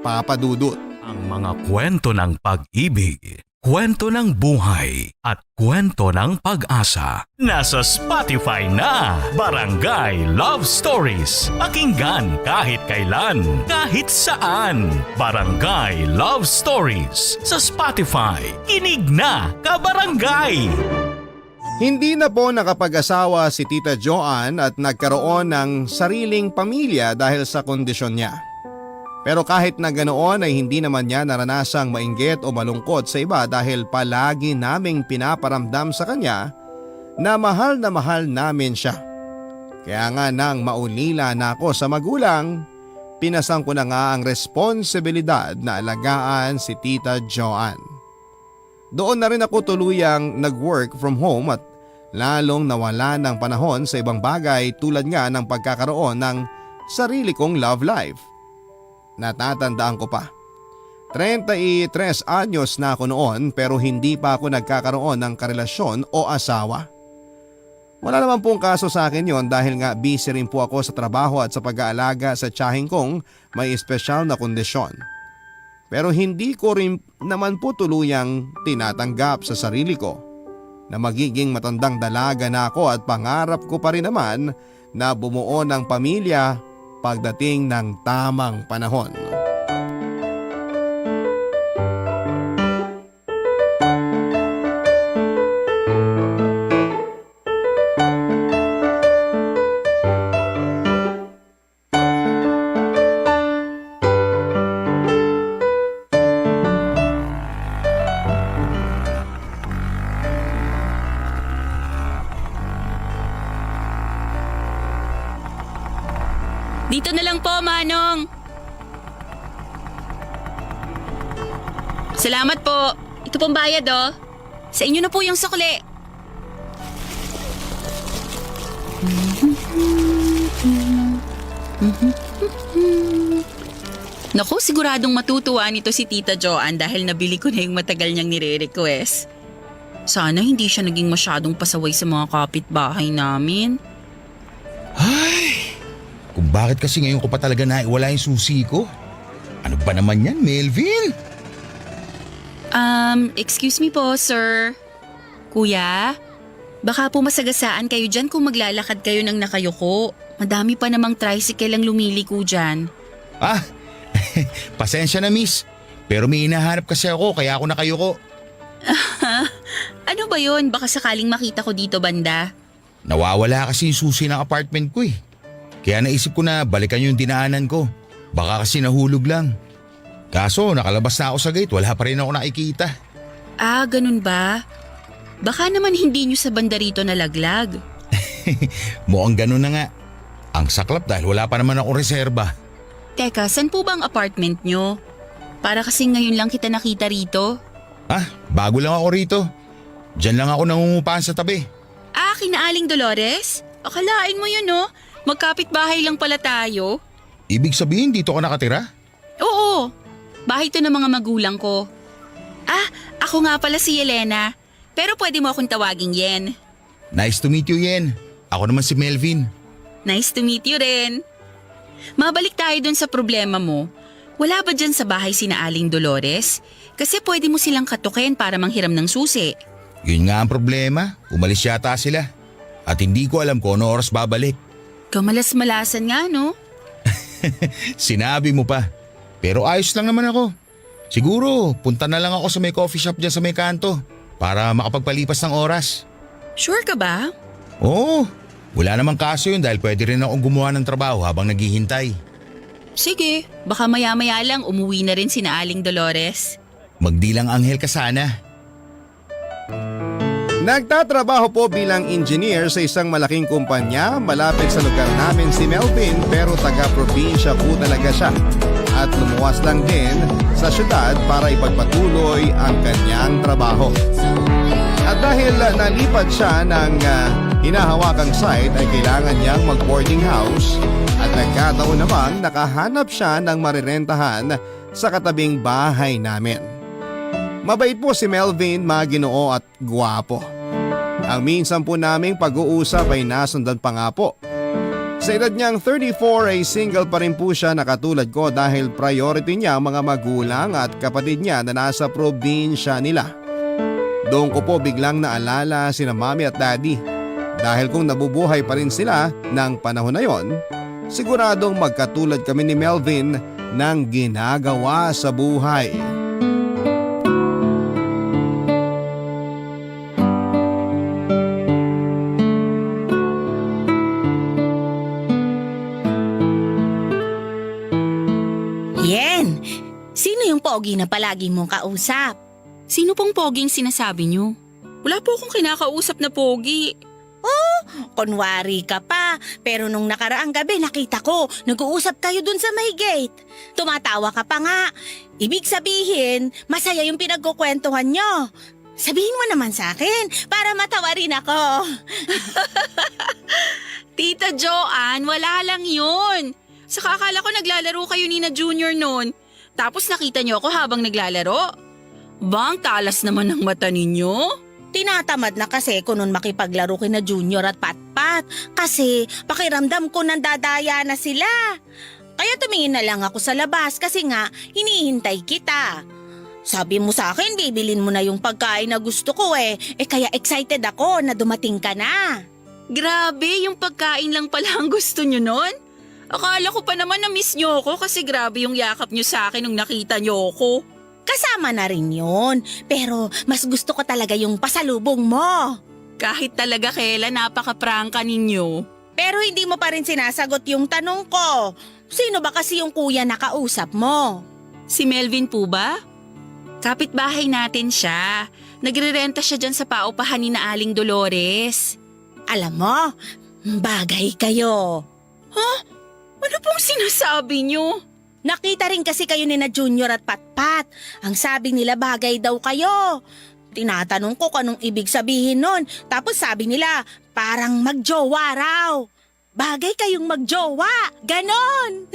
Papadudut. Ang mga kwento ng pag-ibig, kwento ng buhay at kwento ng pag-asa. Nasa Spotify na Barangay Love Stories. Pakinggan kahit kailan, kahit saan. Barangay Love Stories sa Spotify. Kinig na, kabarangay! Hindi na po nakapag-asawa si Tita Joanne at nagkaroon ng sariling pamilya dahil sa kondisyon niya. Pero kahit na ganoon ay hindi naman niya naranasang mainggit o malungkot sa iba dahil palagi naming pinaparamdam sa kanya na mahal namin siya. Kaya nga nang maulila na ako sa magulang, pinasang ko na nga ang responsibilidad na alagaan si Tita Joanne. Doon na rin ako tuluyang nag-work from home at lalong nawala ng panahon sa ibang bagay tulad nga ng pagkakaroon ng sarili kong love life. Natatandaan ko pa. 33 anyos na ako noon pero hindi pa ako nagkakaroon ng karelasyon o asawa. Wala naman pong kaso sa akin yon dahil nga busy rin po ako sa trabaho at sa pag-aalaga sa tiyahing kong may espesyal na kondisyon. Pero hindi ko rin naman po tuluyang tinatanggap sa sarili ko na magiging matandang dalaga na ako at pangarap ko pa rin naman na bumuo ng pamilya pagdating ng tamang panahon. Dito na lang po, Manong. Salamat po. Ito pong bayad, oh. Sa inyo na po yung sukli. Naku, siguradong matutuwa nito si Tita Joanne dahil nabili ko na yung matagal niyang nire-request. Sana hindi siya naging masyadong pasaway sa mga kapitbahay namin. Kung bakit kasi ngayon ko pa talaga naiwala yung susi ko? Ano ba naman yan, Melvin? Excuse me po, sir. Kuya, baka po masagasaan kayo dyan kung maglalakad kayo ng nakayuko. Madami pa namang tricycle ang lumiliko dyan. Ah, pasensya na miss. Pero may hinahanap kasi ako kaya ako nakayuko. Ano ba yun? Baka sakaling makita ko dito banda. Nawawala kasi yung susi ng apartment ko eh. Kaya naisip ko na balikan yung dinaanan ko. Baka kasi nahulog lang. Kaso nakalabas na ako sa gate, wala pa rin ako nakikita. Ah, ganun ba? Baka naman hindi nyo sa banda rito nalaglag. Mukhang ganun na nga. Ang saklap dahil wala pa naman akong reserba. Teka, saan po ba ang apartment nyo? Para kasi ngayon lang kita nakita rito. Ah, bago lang ako rito. Diyan lang ako nangungupahan sa tabi. Ah, kina Aling Dolores? Akalain mo yun, no? Magkapit bahay lang pala tayo. Ibig sabihin dito ka nakatira? Oo, bahay to ng mga magulang ko. Ah, ako nga pala si Yelena. Pero pwede mo akong tawaging Yen. Nice to meet you, Yen. Ako naman si Melvin. Nice to meet you rin. Mabalik tayo dun sa problema mo. Wala ba dyan sa bahay sina Aling Dolores? Kasi pwede mo silang katukin para manghiram ng susi. Yun nga ang problema. Umalis yata sila. At hindi ko alam kung ano oras babalik. Kamalas-malasan nga, no? Sinabi mo pa. Pero ayos lang naman ako. Siguro, punta na lang ako sa may coffee shop dyan sa may kanto para makapagpalipas ng oras. Sure ka ba? Oo, wala namang kaso yun dahil pwede rin akong gumawa ng trabaho habang naghihintay. Sige, baka maya-maya lang umuwi na rin sina Aling Dolores. Magdilang anghel ka sana. Nagtatrabaho po bilang engineer sa isang malaking kumpanya malapit sa lugar namin si Melvin pero taga-probinsya po talaga siya. At lumuwas lang din sa syudad para ipagpatuloy ang kanyang trabaho. At dahil nalipat siya ng hinahawakang site ay kailangan niyang mag-boarding house at nagkataon namang nakahanap siya ng marirentahan sa katabing bahay namin. Mabait po si Melvin, maginoo at gwapo. Ang minsan po naming pag-uusap ay nasundan pa nga po. Sa edad niyang 34 ay single pa rin po siya na katulad ko dahil priority niya ang mga magulang at kapatid niya na nasa probinsya nila. Doon ko po biglang naalala sina mami at daddy dahil kung nabubuhay pa rin sila ng panahon na yon, siguradong magkatulad kami ni Melvin ng ginagawa sa buhay. Yen, sino yung pogi na palagi mong kausap? Sino pong poging sinasabi nyo? Wala po akong kinakausap na pogi. Kunwari ka pa, pero nung nakaraang gabi nakita ko, nag-uusap kayo dun sa may gate. Tumatawa ka pa nga. Ibig sabihin, masaya yung pinagkukwentuhan nyo. Sabihin mo naman sa akin, para matawa rin ako. Tita Joanne, wala lang yun. Saka akala ko naglalaro kayo ni na Junior noon. Tapos nakita niyo ako habang naglalaro. Bang talas naman ng mata ninyo? Tinatamad na kasi ko nun makipaglaro kina Junior at Patpat kasi pakiramdam ko nandadaya na sila. Kaya tumingin na lang ako sa labas kasi nga hinihintay kita. Sabi mo sa akin bibilin mo na yung pagkain na gusto ko kaya excited ako na dumating ka na. Grabe, yung pagkain lang pala ang gusto niyo noon? Akala ko pa naman na miss niyo ako kasi grabe yung yakap niyo sa akin nung nakita niyo ako. Kasama na rin yun. Pero mas gusto ko talaga yung pasalubong mo. Kahit talaga kailan napaka-prangka ninyo. Pero hindi mo pa rin sinasagot yung tanong ko. Sino ba kasi yung kuya na kausap mo? Si Melvin po ba? Kapitbahay natin siya. Nagre-renta siya dyan sa paupahan ni na Aling Dolores. Alam mo, bagay kayo. Ano pong sinasabi niyo? Nakita rin kasi kayo ni na Junior at Patpat. Ang sabi nila bagay daw kayo. Tinatanong ko kung anong ibig sabihin nun. Tapos sabi nila parang magjowa raw. Bagay kayong magjowa. Ganon.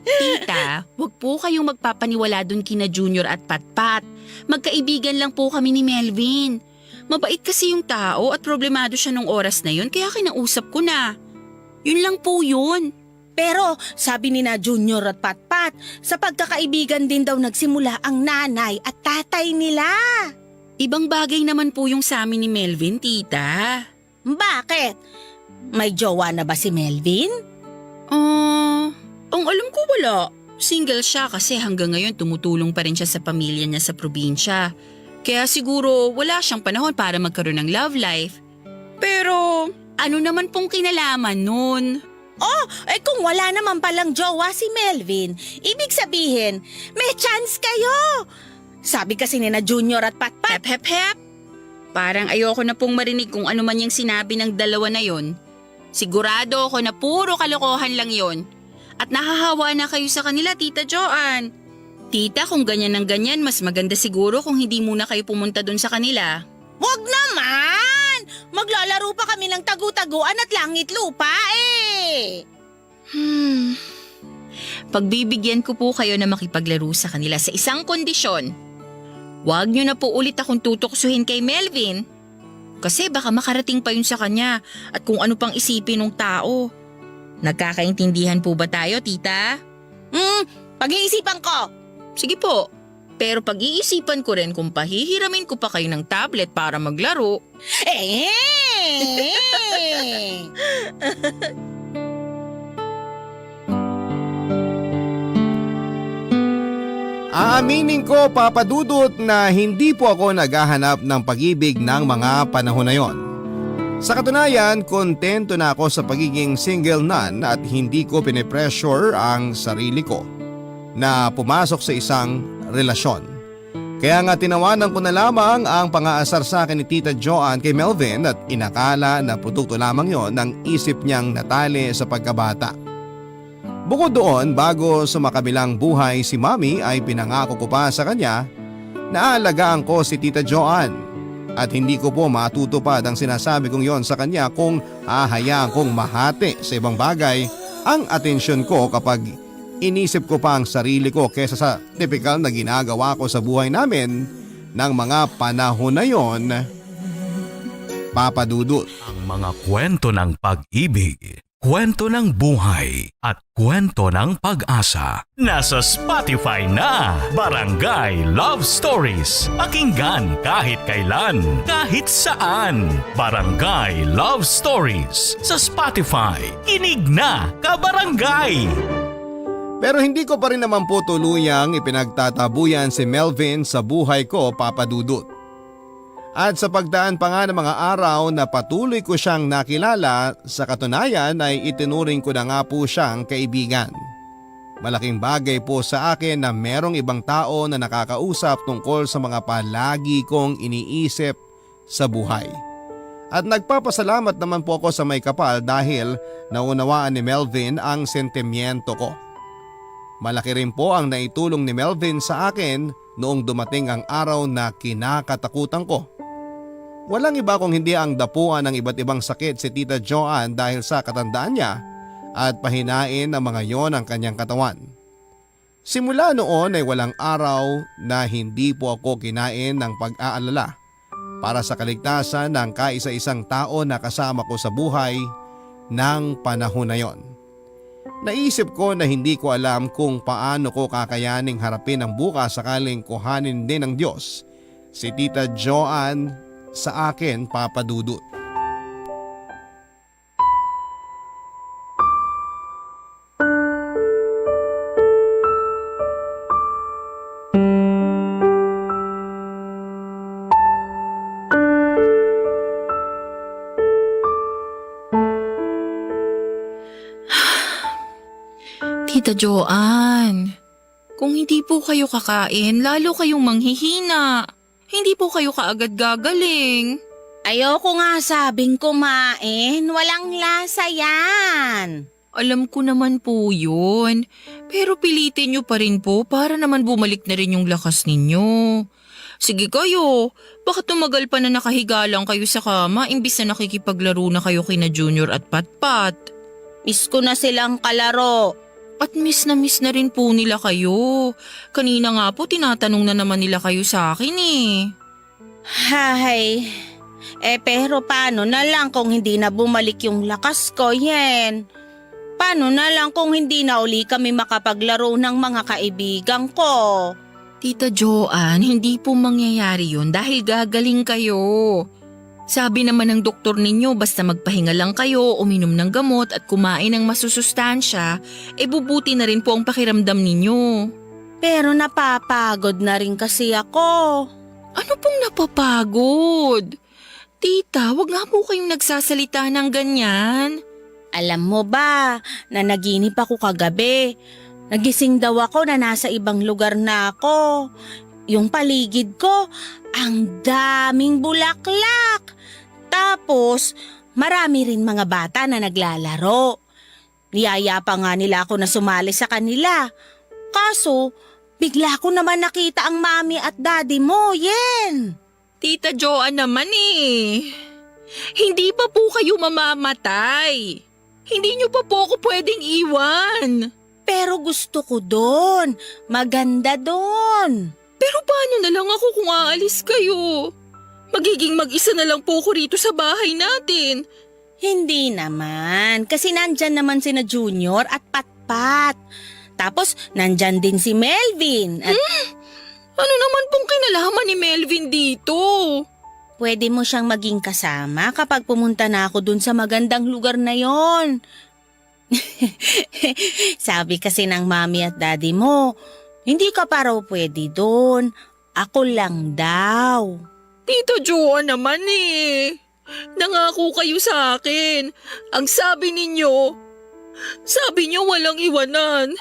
Tita, wag po kayong magpapaniwala dun kina Junior at Patpat. Magkaibigan lang po kami ni Melvin. Mabait kasi yung tao at problemado siya nung oras na yun kaya kinausap ko na. Yun lang po yun. Pero sabi ni na Junior at Patpat, sa pagkakaibigan din daw nagsimula ang nanay at tatay nila. Ibang bagay naman po yung sa amin ni Melvin, tita. Bakit? May jowa na ba si Melvin? Ang alam ko wala. Single siya kasi hanggang ngayon tumutulong pa rin siya sa pamilya niya sa probinsya. Kaya siguro wala siyang panahon para magkaroon ng love life. Pero ano naman pong kinalaman nun? Kung wala naman palang jowa si Melvin, ibig sabihin, may chance kayo. Sabi kasi ni na Junior at Patpat. Hep hep hep. Parang ayoko na pong marinig kung ano man yung sinabi ng dalawa na yon. Sigurado ako na puro kalokohan lang yon. At nahahawa na kayo sa kanila, Tita Joanne. Tita, kung ganyan ng ganyan, mas maganda siguro kung hindi muna kayo pumunta dun sa kanila. Wag naman! Maglalaro pa kami ng tagu-taguan at langit lupa eh! Pagbibigyan ko po kayo na makipaglaro sa kanila sa isang kondisyon. Huwag niyo na po ulit akong tutuksuhin kay Melvin. Kasi baka makarating pa yun sa kanya at kung ano pang isipin ng tao. Nagkakaintindihan po ba tayo, tita? Pag-iisipan ko! Sige po. Pero pag-iisipan ko rin kung pahihiramin ko pa kayo ng tablet para maglaro. Aaminin ko, Papa Dudut, na hindi po ako naghahanap ng pag-ibig ng mga panahon na yon. Sa katunayan, kontento na ako sa pagiging single nun at hindi ko pinipressure ang sarili ko na pumasok sa isang relasyon. Kaya nga tinawanan ko na lamang ang pang-aasar sa akin ni Tita Joanne kay Melvin at inakala na produkto lamang yon ng isip niyang natali sa pagkabata. Bukod doon, bago sumakabilang buhay si Mami ay pinangako ko pa sa kanya na aalagaan ko si Tita Joanne. At hindi ko po matutupad ang sinasabi kong yon sa kanya kung hahayaan kong mahati sa ibang bagay ang atensyon ko kapag inisip ko pa ang sarili ko kesa sa typical na ginagawa ko sa buhay namin ng mga panahon na yon, Papa Dudut. Ang mga kwento ng pag-ibig, kwento ng buhay at kwento ng pag-asa. Nasa Spotify na, Barangay Love Stories. Pakinggan kahit kailan, kahit saan. Barangay Love Stories sa Spotify. Kinig na, kabarangay! Pero hindi ko pa rin naman po tuluyang ipinagtatabuyan si Melvin sa buhay ko, Papa Dudut. At sa pagdaan pa nga ng mga araw na patuloy ko siyang nakilala, sa katunayan ay itinuring ko na nga po siyang kaibigan. Malaking bagay po sa akin na merong ibang tao na nakakausap tungkol sa mga palagi kong iniisip sa buhay. At nagpapasalamat naman po ako sa may kapal dahil naunawaan ni Melvin ang sentimiento ko. Malaki rin po ang naitulong ni Melvin sa akin noong dumating ang araw na kinakatakutan ko. Walang iba kung hindi ang dapuan ng iba't ibang sakit si Tita Joanne dahil sa katandaan niya at pahinain ng mga yon ang kanyang katawan. Simula noon ay walang araw na hindi po ako kinain ng pag-aalala para sa kaligtasan ng kaisa-isang tao na kasama ko sa buhay ng panahon na yon. Naisip ko na hindi ko alam kung paano ko kakayaning harapin ang bukas sakaling kuhanin din ng Diyos si Tita Joanne sa akin, Papa Dudut. Joanne, kung hindi po kayo kakain, lalo kayong manghihina. Hindi po kayo kaagad gagaling. Ayoko nga sabing kumain. Walang lasa yan. Alam ko naman po yun. Pero pilitin nyo pa rin po para naman bumalik na rin yung lakas ninyo. Sige kayo, bakit tumagal pa na nakahiga lang kayo sa kama imbis na nakikipaglaro na kayo kina Junior at Patpat? Miss ko na silang kalaro. At miss na rin po nila kayo. Kanina nga po tinatanong na naman nila kayo sa akin eh. Hay, pero paano na lang kung hindi na bumalik yung lakas ko, Yen? Paano na lang kung hindi na uli kami makapaglaro ng mga kaibigan ko? Tita Joanne, hindi po mangyayari yun dahil gagaling kayo. Sabi naman ng doktor ninyo basta magpahinga lang kayo, uminom ng gamot at kumain ng masusustansya, bubuti na rin po ang pakiramdam ninyo. Pero napapagod na rin kasi ako. Ano pong napapagod? Tita, wag nga po kayong nagsasalita ng ganyan. Alam mo ba, na naginip ako kagabi. Nagising daw ako na nasa ibang lugar na ako. Yung paligid ko, ang daming bulaklak. Tapos, marami rin mga bata na naglalaro. Niyaya pa nga nila ako na sumali sa kanila. Kaso, bigla ko naman nakita ang mami at daddy mo, Yen. Tita Joanne naman eh. Hindi pa po kayo mamamatay. Hindi niyo pa po ako pwedeng iwan. Pero gusto ko doon. Maganda doon. Pero paano na lang ako kung aalis kayo? Magiging mag-isa na lang po ako rito sa bahay natin. Hindi naman. Kasi nandyan naman sina Junior at Patpat. Tapos nandyan din si Melvin. At Ano naman pong kinalaman ni Melvin dito? pwede mo siyang maging kasama kapag pumunta na ako dun sa magandang lugar na yon. Sabi kasi ng mami at daddy mo, hindi ka pa raw pwede dun. Ako lang daw. Tita Joanne naman eh. Nangako kayo sa akin. Ang sabi ninyo walang iwanan.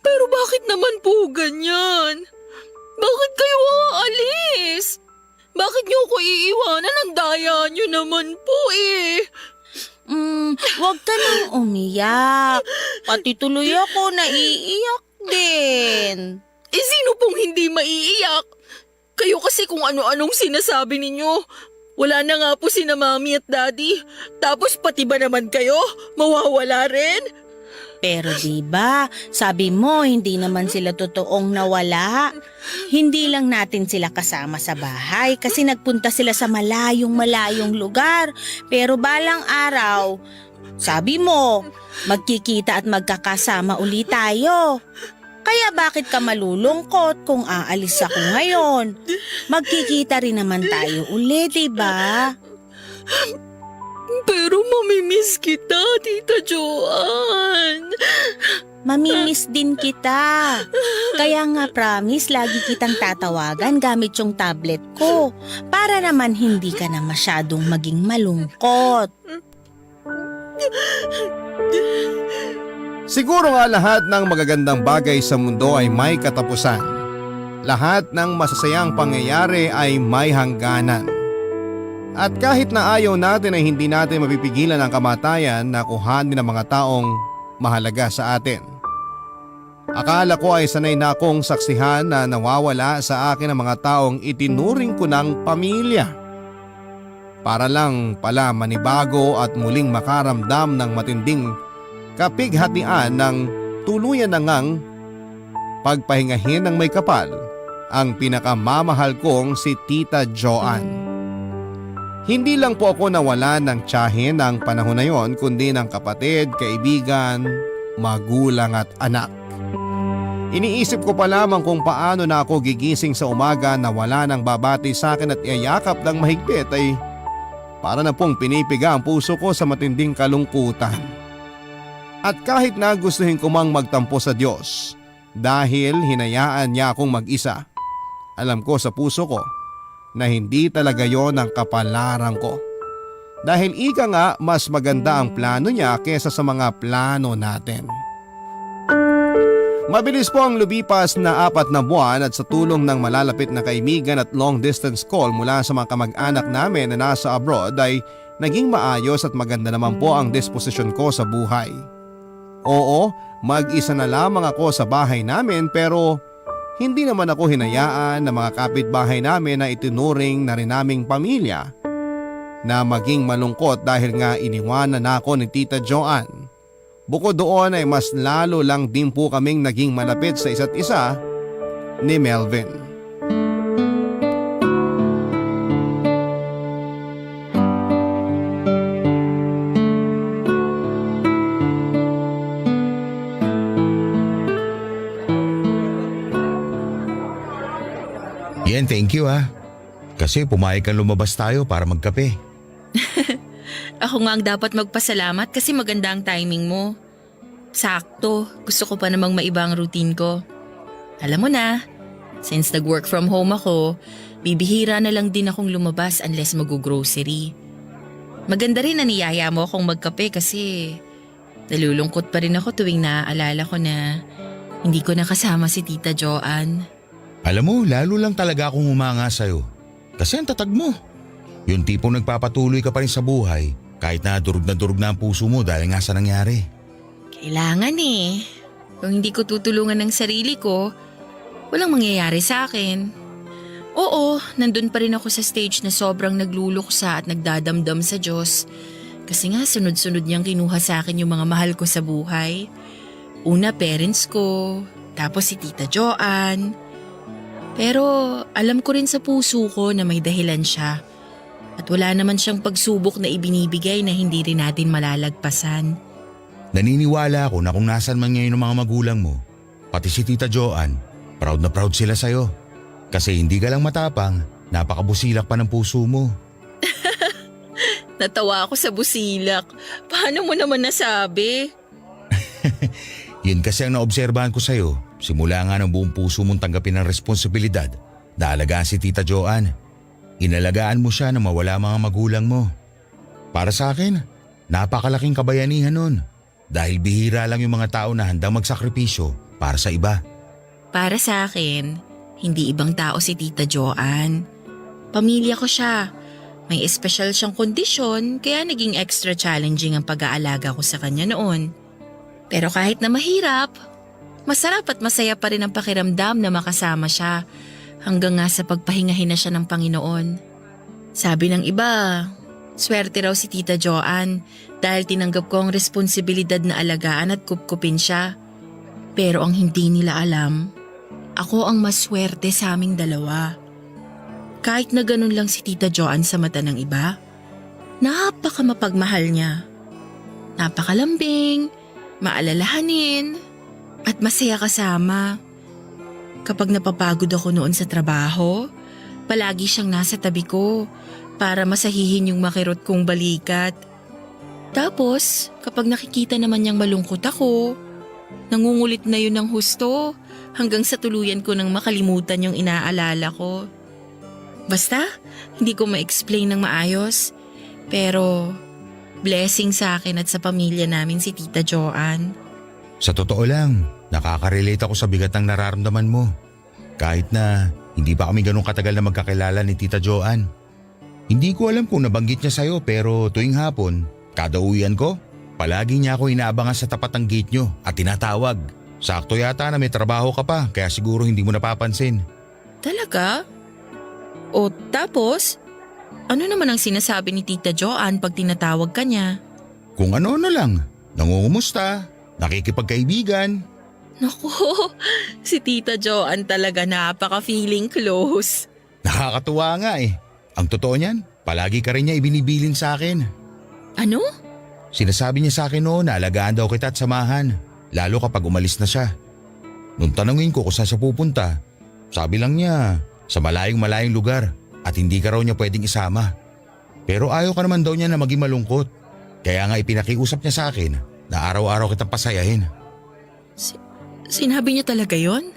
Pero bakit naman po ganyan? Bakit kayo aalis? Bakit niyo ako iiwanan? Ang daya niyo naman po eh. Huwag ka nang umiyak. Pati tuloy ako naiiyak din. Sino pong hindi maiiyak? Kayo kasi kung ano-anong sinasabi ninyo. Wala na nga po sina mami at daddy. Tapos pati ba naman kayo? Mawawala rin? Pero diba, sabi mo hindi naman sila totoong nawala. Hindi lang natin sila kasama sa bahay kasi nagpunta sila sa malayong lugar. Pero balang araw, sabi mo, magkikita at magkakasama uli tayo. Kaya bakit ka malulungkot kung aalis ako ngayon? Magkikita rin naman tayo uli, diba? Pero mamimiss kita, Tita Joanne. Mamimiss din kita. Kaya nga promise, lagi kitang tatawagan gamit yung tablet ko para naman hindi ka na masyadong maging malungkot. Siguro nga lahat ng magagandang bagay sa mundo ay may katapusan. Lahat ng masasayang pangyayari ay may hangganan. At kahit na ayaw natin ay hindi natin mapipigilan ang kamatayan na kuhanin ng mga taong mahalaga sa atin. Akala ko ay sanay na akong saksihan na nawawala sa akin ang mga taong itinuring ko ng pamilya. Para lang pala manibago at muling makaramdam ng matinding kapighatian ng tuluyan na ngang pagpahingahin ng may kapal ang pinakamamahal kong si Tita Joanne. Hindi lang po ako nawala ng tiyahin ng panahon na yon kundi ng kapatid, kaibigan, magulang at anak. Iniisip ko pa lamang kung paano na ako gigising sa umaga na wala nang babati sa akin at iyayakap ng mahigpit ay para na pong pinipiga ang puso ko sa matinding kalungkutan. At kahit na gustuhin ko mang magtampo sa Diyos dahil hinayaan niya akong mag-isa, alam ko sa puso ko na hindi talaga yon ang kapalaran ko. Dahil ika nga mas maganda ang plano niya kesa sa mga plano natin. Mabilis po ang lumipas na 4 na buwan at sa tulong ng malalapit na kaibigan at long distance call mula sa mga kamag-anak namin na nasa abroad ay naging maayos at maganda naman po ang disposisyon ko sa buhay. Oo, mag-isa na lamang ako sa bahay namin pero hindi naman ako hinayaan ng mga kapitbahay namin na itinuring na rin naming pamilya na maging malungkot dahil nga iniwanan ako ni Tita Joanne. Bukod doon ay mas lalo lang din po kaming naging malapit sa isa't isa ni Melvin. Yan, thank you ha. Kasi pumayag kang lumabas tayo para magkape. Ako nga ang dapat magpasalamat kasi maganda ang timing mo. Sakto, gusto ko pa namang maiba ang routine ko. Alam mo na, since nag-work from home ako, bibihira na lang din akong lumabas unless mag-grocery. Maganda rin na niyaya mo akong magkape kasi nalulungkot pa rin ako tuwing naaalala ko na hindi ko nakasama si Tita Joanne. Alam mo, lalo lang talaga akong humanga sa'yo. Kasi ang tatag mo. Yung tipong nagpapatuloy ka pa rin sa buhay kahit na durog na ang puso mo dahil nga sa nangyari. Kailangan eh. Kung hindi ko tutulungan ng sarili ko, walang mangyayari sa akin. Oo, nandun pa rin ako sa stage na sobrang nagluluksa at nagdadamdam sa Diyos. Kasi nga sunod-sunod niyang kinuha sa akin yung mga mahal ko sa buhay. Una parents ko, tapos si Tita Joanne. Pero alam ko rin sa puso ko na may dahilan siya. At wala naman siyang pagsubok na ibinibigay na hindi rin natin malalagpasan. Naniniwala ako na kung nasan man ngayon ang mga magulang mo, pati si Tita Joanne, proud na proud sila sa'yo. Kasi hindi ka lang matapang, napakabusilak pa ng puso mo. Natawa ako sa busilak. Paano mo naman nasabi? Yun kasi ang naobserbahan ko sa'yo. Simula nga ng buong puso mong tanggapin ang responsibilidad na alagaan si Tita Joanne. Inalagaan mo siya na mawala mga magulang mo. Para sa akin, napakalaking kabayanihan nun. Dahil bihira lang yung mga tao na handang magsakripisyo para sa iba. Para sa akin, hindi ibang tao si Tita Joanne. Pamilya ko siya. May espesyal siyang kondisyon kaya naging extra challenging ang pag-aalaga ko sa kanya noon. Pero kahit na mahirap, masarap at masaya pa rin ang pakiramdam na makasama siya hanggang nga sa pagpahingahin na siya ng Panginoon. Sabi ng iba, swerte raw si Tita Joanne dahil tinanggap ko ang responsibilidad na alagaan at kupkupin siya. Pero ang hindi nila alam, ako ang maswerte sa aming dalawa. Kahit na ganun lang si Tita Joanne sa mata ng iba, napaka mapagmahal niya. Napakalambing, maalalahanin, at masaya kasama. Kapag napapagod ako noon sa trabaho, palagi siyang nasa tabi ko para masahihin yung makirot kong balikat. Tapos, kapag nakikita naman niyang malungkot ako, nangungulit na yun ng husto hanggang sa tuluyan ko nang makalimutan yung inaalala ko. Basta, hindi ko ma-explain ng maayos, pero blessing sa akin at sa pamilya namin si Tita Joanne. Sa totoo lang, nakaka-relate ako sa bigat ng nararamdaman mo. Kahit na hindi pa kami ganun katagal na magkakilala ni Tita Joanne. Hindi ko alam kung nabanggit niya sa'yo pero tuwing hapon, kada uwian ko, palagi niya ako inaabangan sa tapat ng gate niyo at tinatawag. Sakto yata na may trabaho ka pa kaya siguro hindi mo napapansin. Talaga? O tapos, ano naman ang sinasabi ni Tita Joanne pag tinatawag ka niya? Kung ano-ano lang, nangungumusta, nakikipagkaibigan. Naku, si Tita Joanne talaga napaka-feeling close. Nakakatuwa nga eh. Ang totoo niyan, palagi ka rin niya ibinibilin sa akin. Ano? Sinasabi niya sa akin noon na alagaan daw kita at samahan, lalo kapag umalis na siya. Nung tanungin ko kung saan siya pupunta, sabi lang niya sa malayong lugar at hindi ka raw niya pwedeng isama. Pero ayaw ka naman daw niya na maging malungkot. Kaya nga ipinakiusap niya sa akin na araw-araw kitang pasayahin. Sinabi niya talaga yon?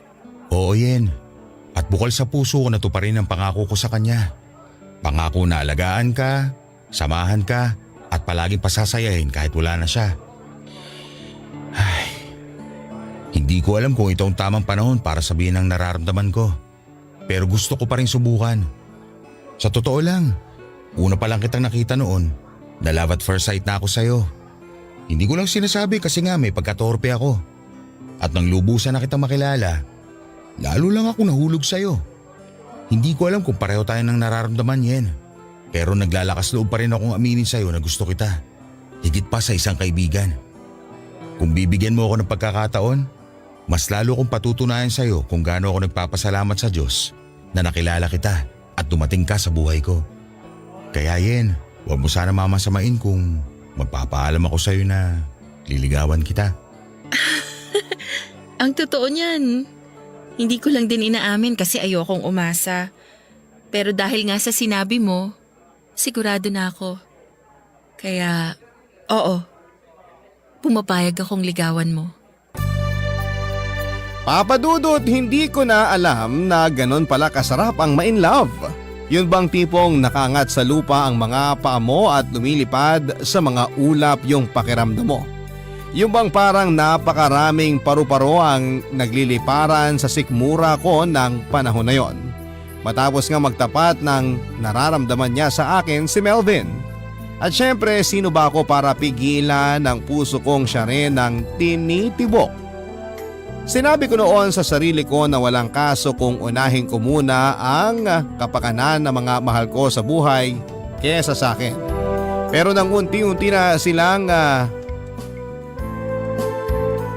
Oo Yen. At bukal sa puso ko na tuparin ang pangako ko sa kanya. Pangako na alagaan ka, samahan ka at palaging pasasayahin kahit wala na siya. Ay, Hindi ko alam kung ito ang tamang panahon para sabihin ang nararamdaman ko. Pero gusto ko pa rin subukan. Sa totoo lang, una pa lang kitang nakita noon, na love at first sight na ako sa'yo. Hindi ko lang sinasabi kasi nga may pagkatorpe ako. At nang lubusan na kitang makilala, lalo lang ako nahulog sa'yo. Hindi ko alam kung pareho tayo ng nararamdaman yan. Pero naglalakas loob pa rin akong aminin sa'yo na gusto kita. Higit pa sa isang kaibigan. Kung bibigyan mo ako ng pagkakataon, mas lalo kong patutunayan sa'yo kung gaano ako nagpapasalamat sa Diyos na nakilala kita at dumating ka sa buhay ko. Kaya Yen, huwag mo sana mamasamain kung magpapaalam ako sa'yo na liligawan kita. Ang totoo niyan, hindi ko lang din inaamin kasi ayokong umasa. Pero dahil nga sa sinabi mo, sigurado na ako. Kaya, oo, pumapayag akong ligawan mo. Papa Dudut, hindi ko na alam na ganon pala kasarap ang ma-in love. Yun bang tipong nakaangat sa lupa ang mga paa mo at lumilipad sa mga ulap yung pakiramdam mo? Yung bang parang napakaraming paru-paro ang nagliliparan sa sikmura ko ng panahon na yon? Matapos nga magtapat ng nararamdaman niya sa akin si Melvin. At syempre, sino ba ako para pigilan ng puso kong siya rin ng tinitibok? Sinabi ko noon sa sarili ko na walang kaso kung unahin ko muna ang kapakanan ng mga mahal ko sa buhay kesa sa akin. Pero nang unti-unti na silang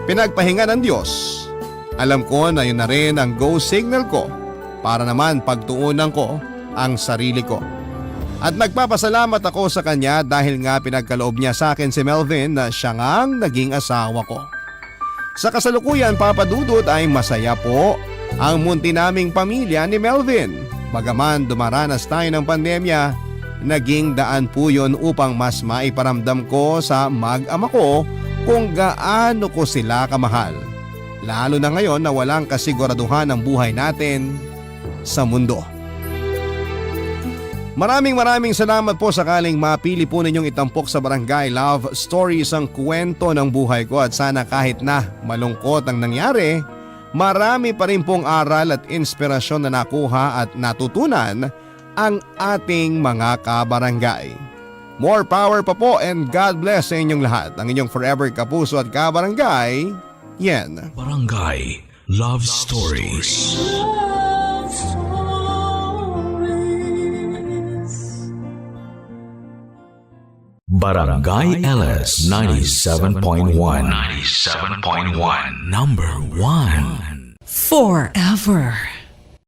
pinagpahinga ng Diyos, alam ko na yun na rin ang go signal ko para naman pagtuunan ko ang sarili ko. At nagpapasalamat ako sa kanya dahil nga pinagkaloob niya sa akin si Melvin na siya ngang naging asawa ko. Sa kasalukuyan, Papa Dudut, ay masaya po ang munti naming pamilya ni Melvin. Bagaman dumaranas tayo ng pandemya, naging daan po yun upang mas maiparamdam ko sa mag-ama ko kung gaano ko sila kamahal. Lalo na ngayon na walang kasiguraduhan ang buhay natin sa mundo. Maraming salamat po sakaling mapili po ninyong itampok sa Barangay Love Stories ang kwento ng buhay ko at sana kahit na malungkot ang nangyari, marami pa rin pong aral at inspirasyon na nakuha at natutunan ang ating mga kabarangay. More power pa po and God bless sa inyong lahat. Ang inyong forever kapuso at kabarangay, Yen. Barangay Love Stories. Love Stories. Barangay LS 97.1 97.1 Number 1 Forever.